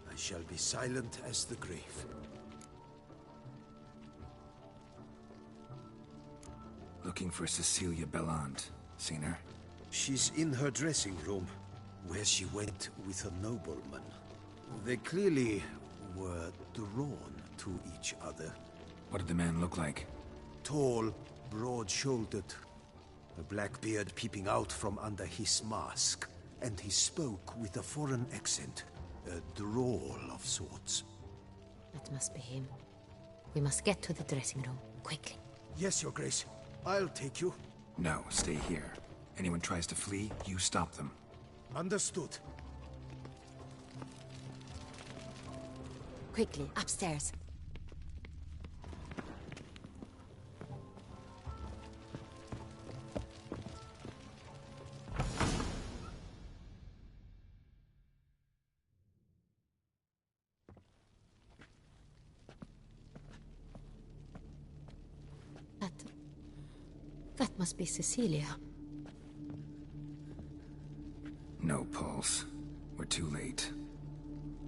I shall be silent as the grave. Looking for Cecilia Bellant. Seen her? She's in her dressing room, where she went with a nobleman. They clearly were drawn to each other. What did the man look like? Tall, broad-shouldered, a black beard peeping out from under his mask, and he spoke with a foreign accent, a drawl of sorts. That must be him. We must get to the dressing room, quickly. Yes, Your Grace. I'll take you. No, stay here. Anyone tries to flee, you stop them. Understood. Quickly, upstairs. That must be Cecilia. No pulse. We're too late.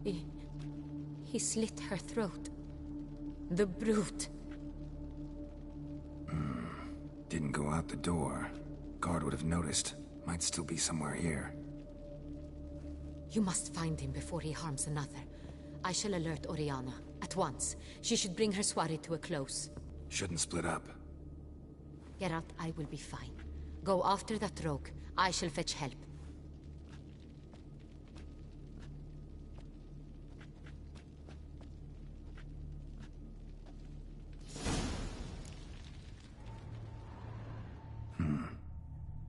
He slit her throat. The brute. Didn't go out the door. Guard would have noticed. Might still be somewhere here. You must find him before he harms another. I shall alert Oriana. At once. She should bring her soirée to a close. Shouldn't split up. Geralt, I will be fine. Go after that rogue. I shall fetch help.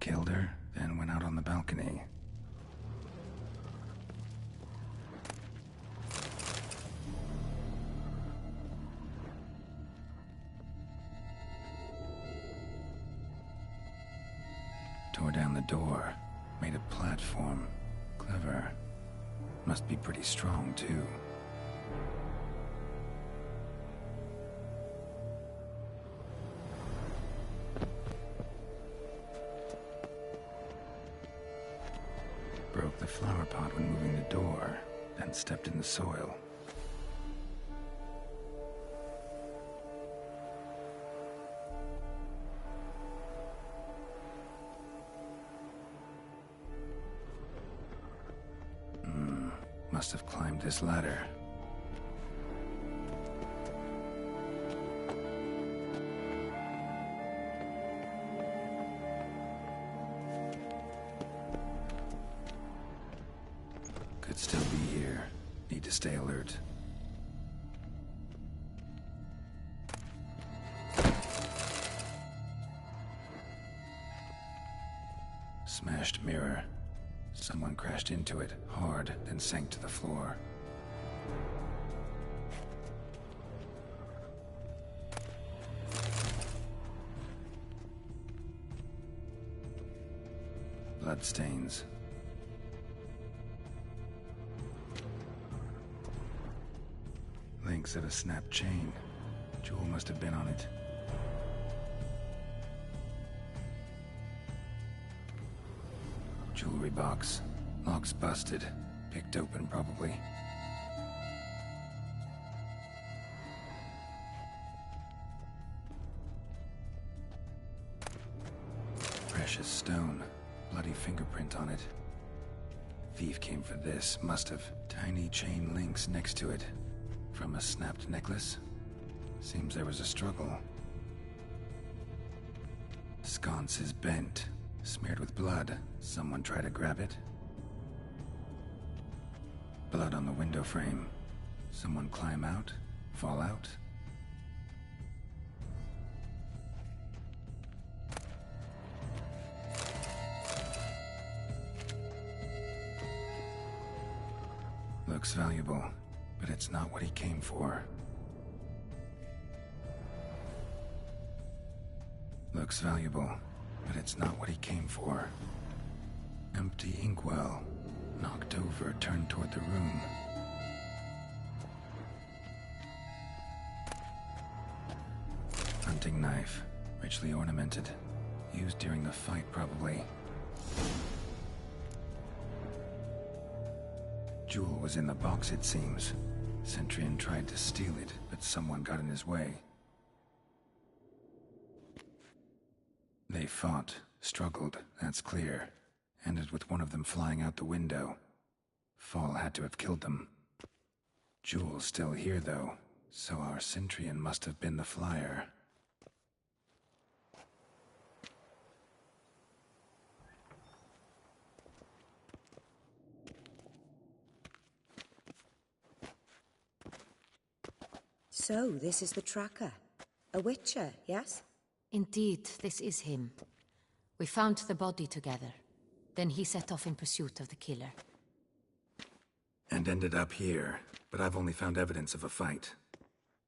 Killed her, then went out on the balcony. Tore down the door, made a platform. Clever. Must be pretty strong, too. Broke the flower pot when moving the door, then stepped in the soil. Must have climbed this ladder. Could still be here. Need to stay alert. Smashed mirror. Someone crashed into it, hard, then sank to the floor. Bloodstains. Links of a snapped chain. Jewel must have been on it. Jewelry box. Lock's busted. Picked open, probably. Precious stone. Bloody fingerprint on it. Thief came for this. Must have. Tiny chain links next to it. From a snapped necklace? Seems there was a struggle. Sconce is bent. Smeared with blood. Someone try to grab it? Blood on the window frame. Someone climb out? Fall out? Looks valuable, but it's not what he came for. Looks valuable, but it's not what he came for. Empty inkwell. Knocked over, turned toward the room. Hunting knife. Richly ornamented. Used during the fight, probably. Jewel was in the box, it seems. Centurion tried to steal it, but someone got in his way. They fought, struggled, that's clear. Ended with one of them flying out the window. Fall had to have killed them. Jewel's still here, though, so our Centurion must have been the flyer. So, this is the tracker. A witcher, yes? Indeed, this is him. We found the body together. Then he set off in pursuit of the killer. And ended up here, but I've only found evidence of a fight.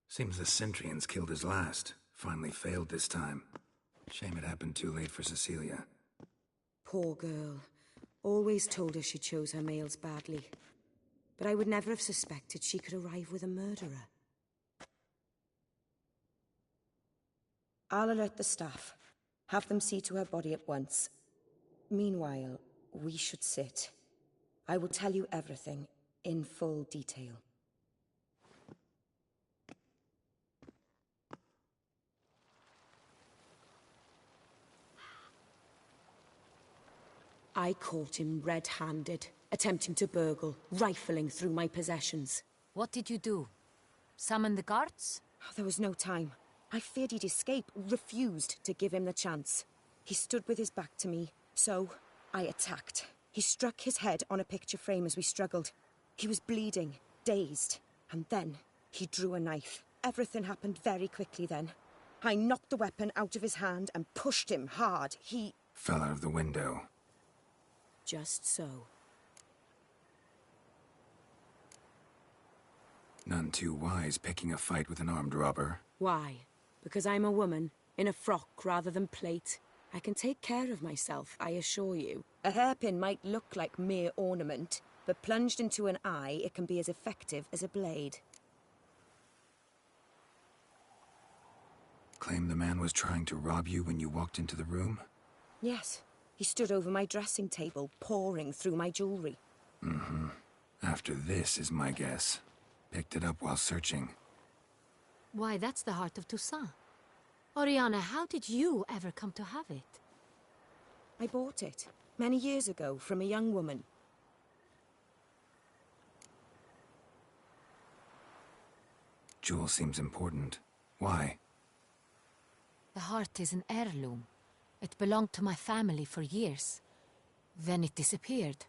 Seems the Centurions killed his last. Finally failed this time. Shame it happened too late for Cecilia. Poor girl. Always told her she chose her males badly. But I would never have suspected she could arrive with a murderer. I'll alert the staff. Have them see to her body at once. Meanwhile, we should sit. I will tell you everything, in full detail. I caught him red-handed, attempting to burgle, rifling through my possessions. What did you do? Summon the guards? Oh, there was no time. I feared he'd escape, refused to give him the chance. He stood with his back to me, so I attacked. He struck his head on a picture frame as we struggled. He was bleeding, dazed, and then he drew a knife. Everything happened very quickly then. I knocked the weapon out of his hand and pushed him hard. He Fell out of the window. Just so. None too wise picking a fight with an armed robber. Why? Because I'm a woman, in a frock rather than plate. I can take care of myself, I assure you. A hairpin might look like mere ornament, but plunged into an eye, it can be as effective as a blade. Claim the man was trying to rob you when you walked into the room? Yes. He stood over my dressing table, pouring through my jewelry. Mm-hmm. After this is my guess. Picked it up while searching. Why, that's the heart of Toussaint. Oriana, how did you ever come to have it? I bought it, many years ago, from a young woman. Jewel seems important. Why? The heart is an heirloom. It belonged to my family for years. Then it disappeared.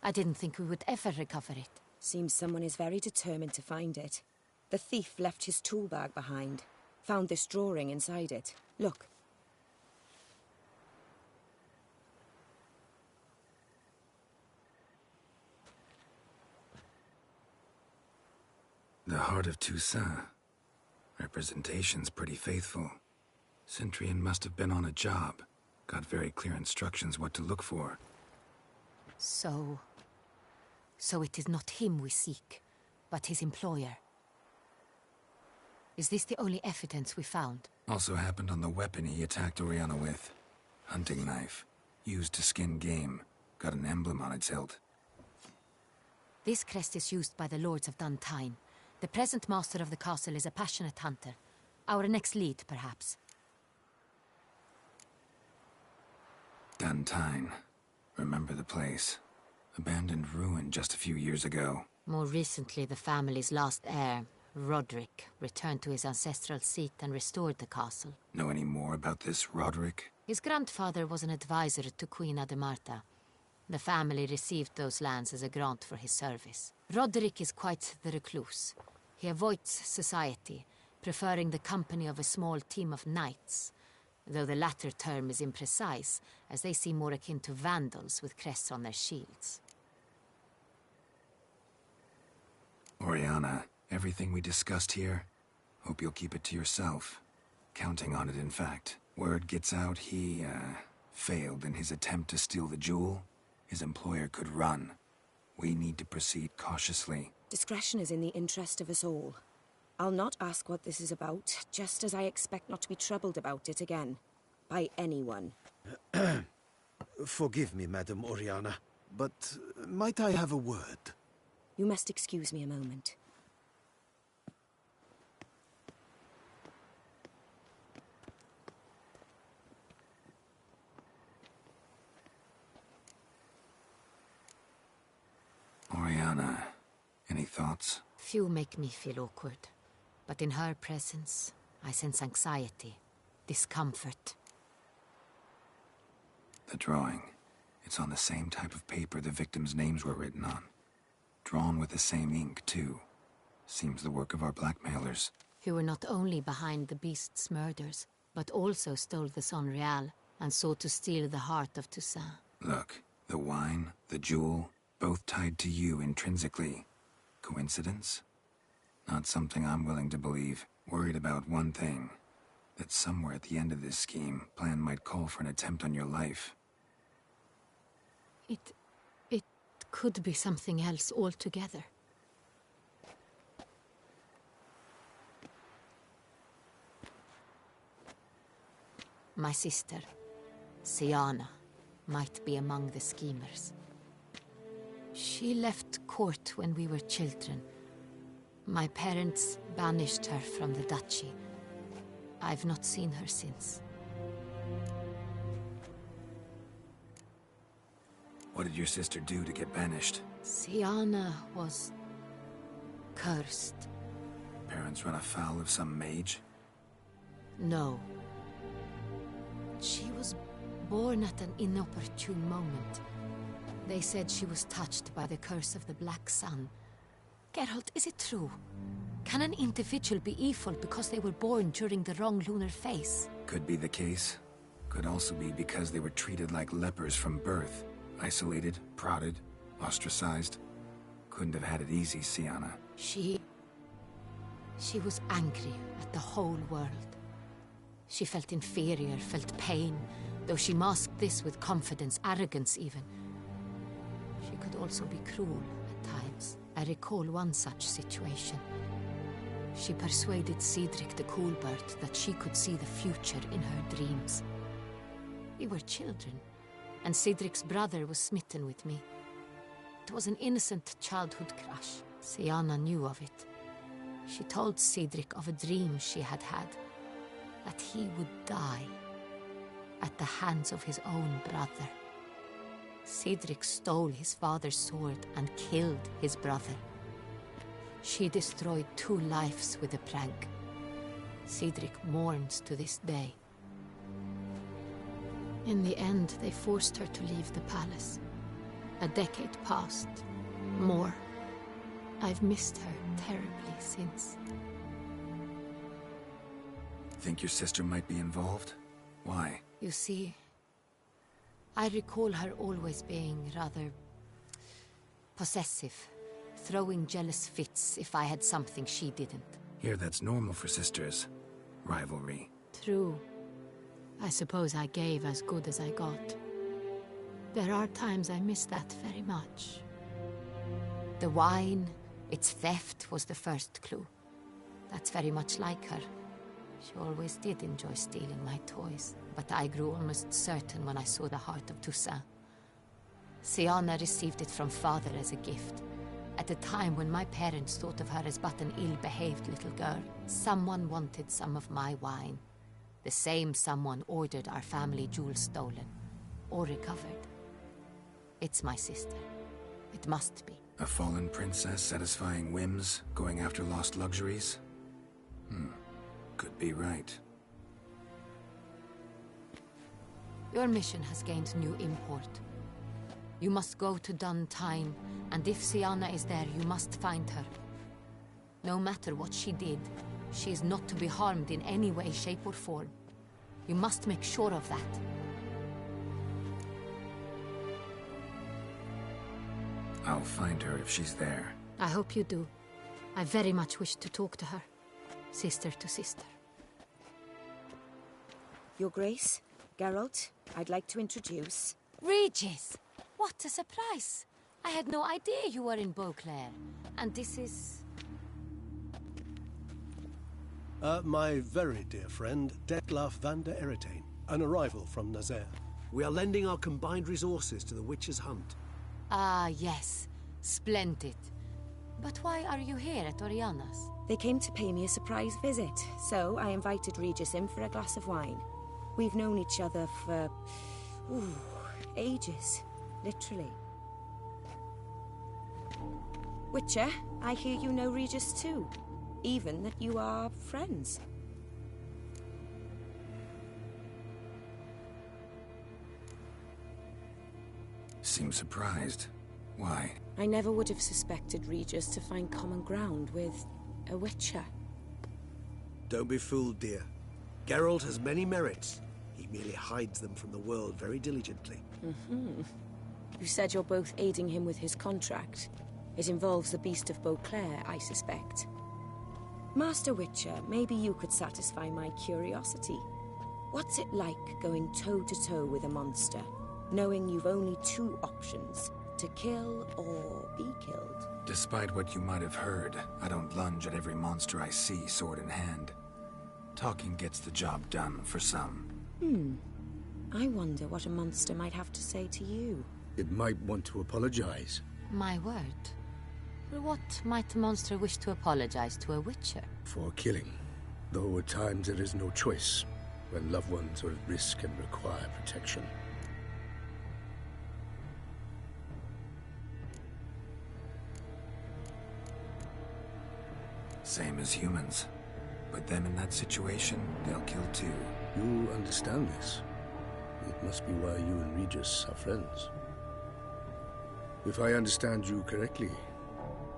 I didn't think we would ever recover it. Seems someone is very determined to find it. The thief left his tool bag behind. Found this drawing inside it. Look. The heart of Toussaint. Representation's pretty faithful. Cintrian must have been on a job. Got very clear instructions what to look for. So it is not him we seek, but his employer. Is this the only evidence we found? Also happened on the weapon he attacked Oriana with. Hunting knife. Used to skin game. Got an emblem on its hilt. This crest is used by the Lords of Duntine. The present master of the castle is a passionate hunter. Our next lead, perhaps. Duntine. Remember the place. Abandoned ruin just a few years ago. More recently, the family's last heir, Roderick, returned to his ancestral seat and restored the castle. Know any more about this Roderick? His grandfather was an advisor to Queen Ademarta. The family received those lands as a grant for his service. Roderick is quite the recluse. He avoids society, preferring the company of a small team of knights, though the latter term is imprecise, as they seem more akin to vandals with crests on their shields. Oriana, everything we discussed here, hope you'll keep it to yourself. Counting on it, in fact. Word gets out he, failed in his attempt to steal the jewel. His employer could run. We need to proceed cautiously. Discretion is in the interest of us all. I'll not ask what this is about, just as I expect not to be troubled about it again. By anyone. Forgive me, Madam Oriana, but might I have a word? You must excuse me a moment. Oriana, any thoughts? Few make me feel awkward, but in her presence, I sense anxiety, discomfort. The drawing. It's on the same type of paper the victims' names were written on. Drawn with the same ink, too. Seems the work of our blackmailers. Who were not only behind the beast's murders, but also stole the Sonreal and sought to steal the heart of Toussaint. Look, the wine, the jewel, both tied to you intrinsically. Coincidence? Not something I'm willing to believe. Worried about one thing. That somewhere at the end of this scheme, plan might call for an attempt on your life. It could be something else altogether. My sister, Siana, might be among the schemers. She left court when we were children. My parents banished her from the duchy. I've not seen her since. What did your sister do to get banished? Siana was cursed. Parents run afoul of some mage? No. She was born at an inopportune moment. They said she was touched by the curse of the Black Sun. Geralt, is it true? Can an individual be evil because they were born during the wrong lunar phase? Could be the case. Could also be because they were treated like lepers from birth. Isolated, prodded, ostracized. Couldn't have had it easy, Sienna. She was angry at the whole world. She felt inferior, felt pain, though she masked this with confidence, arrogance even. She could also be cruel at times. I recall one such situation. She persuaded Cedric the Coolbird that she could see the future in her dreams. We were children, and Cedric's brother was smitten with me. It was an innocent childhood crush. Sienna knew of it. She told Cedric of a dream she had had, that he would die at the hands of his own brother. Cedric stole his father's sword and killed his brother. She destroyed 2 lives with a prank. Cedric mourns to this day. In the end, they forced her to leave the palace. A decade passed. More. I've missed her terribly since. Think your sister might be involved? Why? You see, I recall her always being rather possessive, throwing jealous fits if I had something she didn't. Here, that's normal for sisters. Rivalry. True. I suppose I gave as good as I got. There are times I miss that very much. The wine, its theft, was the first clue. That's very much like her. She always did enjoy stealing my toys, but I grew almost certain when I saw the heart of Toussaint. Sienna received it from father as a gift. At a time when my parents thought of her as but an ill-behaved little girl, someone wanted some of my wine. The same someone ordered our family jewels stolen, or recovered. It's my sister. It must be. A fallen princess satisfying whims, going after lost luxuries? Could be right. Your mission has gained new import. You must go to Duntine, and if Sienna is there, you must find her. No matter what she did, she is not to be harmed in any way, shape, or form. You must make sure of that. I'll find her if she's there. I hope you do. I very much wish to talk to her. Sister to sister. Your Grace, Geralt, I'd like to introduce... Regis! What a surprise! I had no idea you were in Beauclair. And this is... My very dear friend, Detlaf van der Eretain, an arrival from Nazaire. We are lending our combined resources to the Witch's Hunt. Ah, yes. Splendid. But why are you here at Oriana's? They came to pay me a surprise visit, so I invited Regis in for a glass of wine. We've known each other for... ages. Literally. Witcher, I hear you know Regis too. Even that you are friends. Seem surprised. Why? I never would have suspected Regis to find common ground with a Witcher. Don't be fooled, dear. Geralt has many merits. He merely hides them from the world very diligently. You said you're both aiding him with his contract. It involves the Beast of Beauclair, I suspect. Master Witcher, maybe you could satisfy my curiosity. What's it like going toe-to-toe with a monster, knowing you've only 2 options, to kill or be killed? Despite what you might have heard, I don't lunge at every monster I see, sword in hand. Talking gets the job done, for some. I wonder what a monster might have to say to you. It might want to apologize. My word. What might a monster wish to apologize to a Witcher? For killing. Though at times there is no choice, when loved ones are at risk and require protection. Same as humans. Put them in that situation, they'll kill too. You understand this. It must be why you and Regis are friends. If I understand you correctly,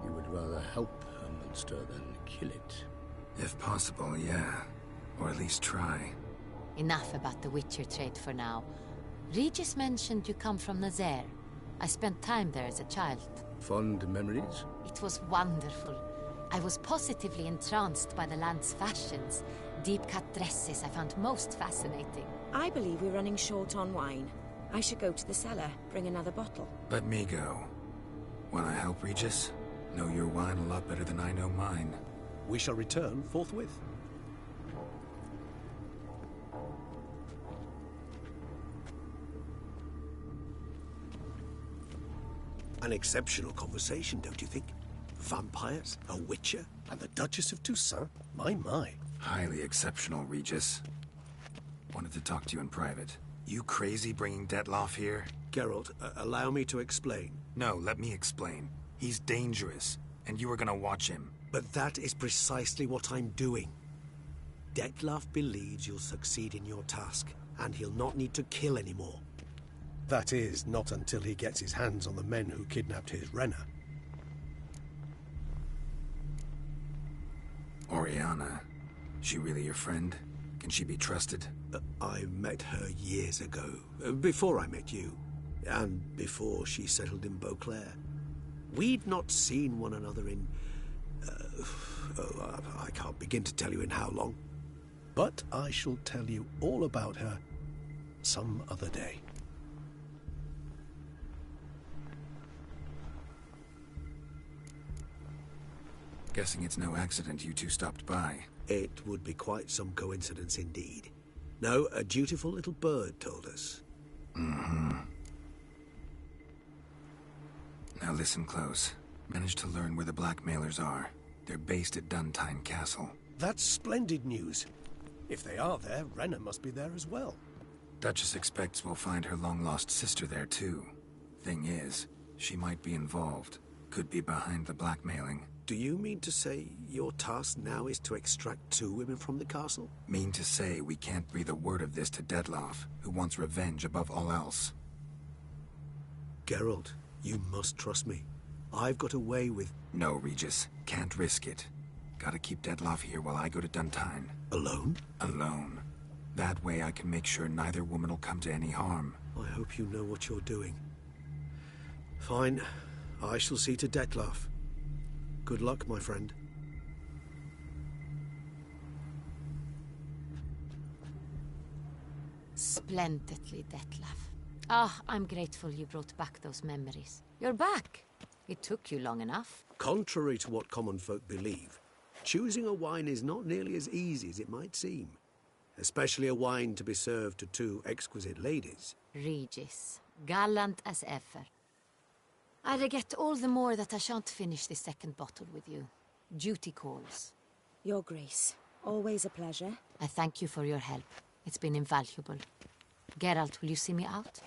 you would rather help a monster than kill it. If possible, yeah. Or at least try. Enough about the Witcher trade for now. Regis mentioned you come from Nazaire. I spent time there as a child. Fond memories? It was wonderful. I was positively entranced by the land's fashions. Deep-cut dresses I found most fascinating. I believe we're running short on wine. I should go to the cellar, bring another bottle. Let me go. Wanna help, Regis? Know your wine a lot better than I know mine. We shall return forthwith. An exceptional conversation, don't you think? Vampires, a witcher, and the Duchess of Toussaint? My. Highly exceptional, Regis. Wanted to talk to you in private. You crazy bringing Detloff here? Geralt, allow me to explain. No, let me explain. He's dangerous, and you are gonna watch him. But that is precisely what I'm doing. Detloff believes you'll succeed in your task, and he'll not need to kill anymore. That is, not until he gets his hands on the men who kidnapped his Renna. Oriana, she really your friend? Can she be trusted? I met her years ago, before I met you, and before she settled in Beauclair. We'd not seen one another in... I can't begin to tell you in how long. But I shall tell you all about her some other day. Guessing it's no accident you two stopped by. It would be quite some coincidence indeed. No, a dutiful little bird told us. Mm-hmm. Now listen close. Managed to learn where the blackmailers are. They're based at Duntine Castle. That's splendid news. If they are there, Renna must be there as well. Duchess expects we'll find her long-lost sister there too. Thing is, she might be involved. Could be behind the blackmailing. Do you mean to say your task now is to extract 2 women from the castle? Mean to say we can't breathe a word of this to Detloff, who wants revenge above all else. Geralt, you must trust me. I've got away with... No, Regis. Can't risk it. Gotta keep Detloff here while I go to Duntine. Alone? Alone. That way I can make sure neither woman will come to any harm. I hope you know what you're doing. Fine. I shall see to Detloff. Good luck, my friend. Splendidly, Detlaff. Ah, I'm grateful you brought back those memories. You're back. It took you long enough. Contrary to what common folk believe, choosing a wine is not nearly as easy as it might seem. Especially a wine to be served to 2 exquisite ladies. Regis, gallant as ever. I regret all the more that I shan't finish the second bottle with you. Duty calls. Your Grace, always a pleasure. I thank you for your help. It's been invaluable. Geralt, will you see me out?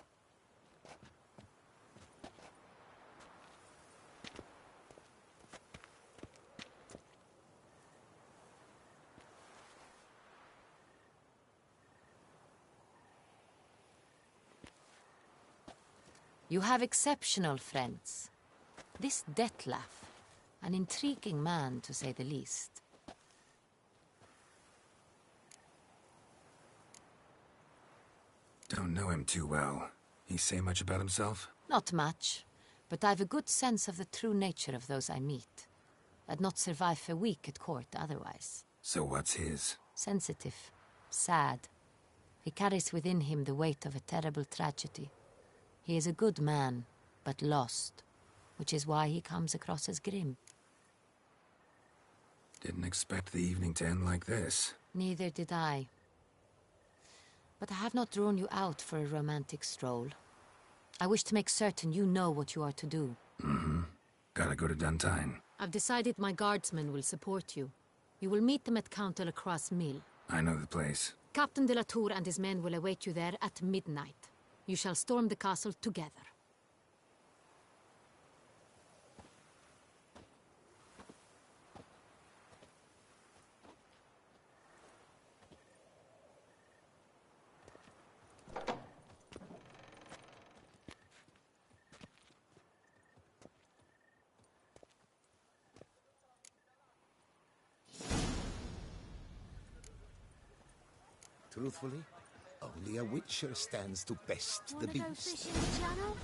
You have exceptional friends. This Detlaff, an intriguing man to say the least. Don't know him too well. He say much about himself? Not much, but I've a good sense of the true nature of those I meet. I'd not survive a week at court otherwise. So what's his? Sensitive, sad. He carries within him the weight of a terrible tragedy. He is a good man, but lost, which is why he comes across as grim. Didn't expect the evening to end like this. Neither did I. But I have not drawn you out for a romantic stroll. I wish to make certain you know what you are to do. Mm-hmm. Gotta go to Duntine. I've decided my guardsmen will support you. You will meet them at Count de la Croix's mill. I know the place. Captain de la Tour and his men will await you there at midnight. You shall storm the castle together. Truthfully, Only a witcher stands to best the Wanna go beast. fish in the channel?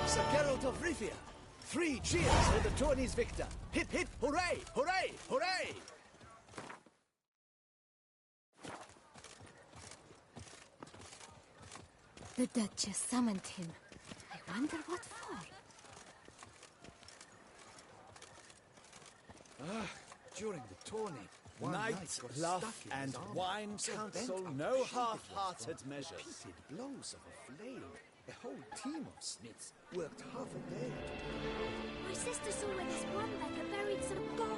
Sir Geralt of Rivia! 3 cheers for the tourney's victor! Hip hip hooray! Hooray! Hooray! The Duchess summoned him. I wonder what for. During the tourney, Knight, bluff, and wine counsel no half-hearted measures. Repeated blows of a flail. A whole team of smiths worked half a day. My sister saw where this one beggar buried some gold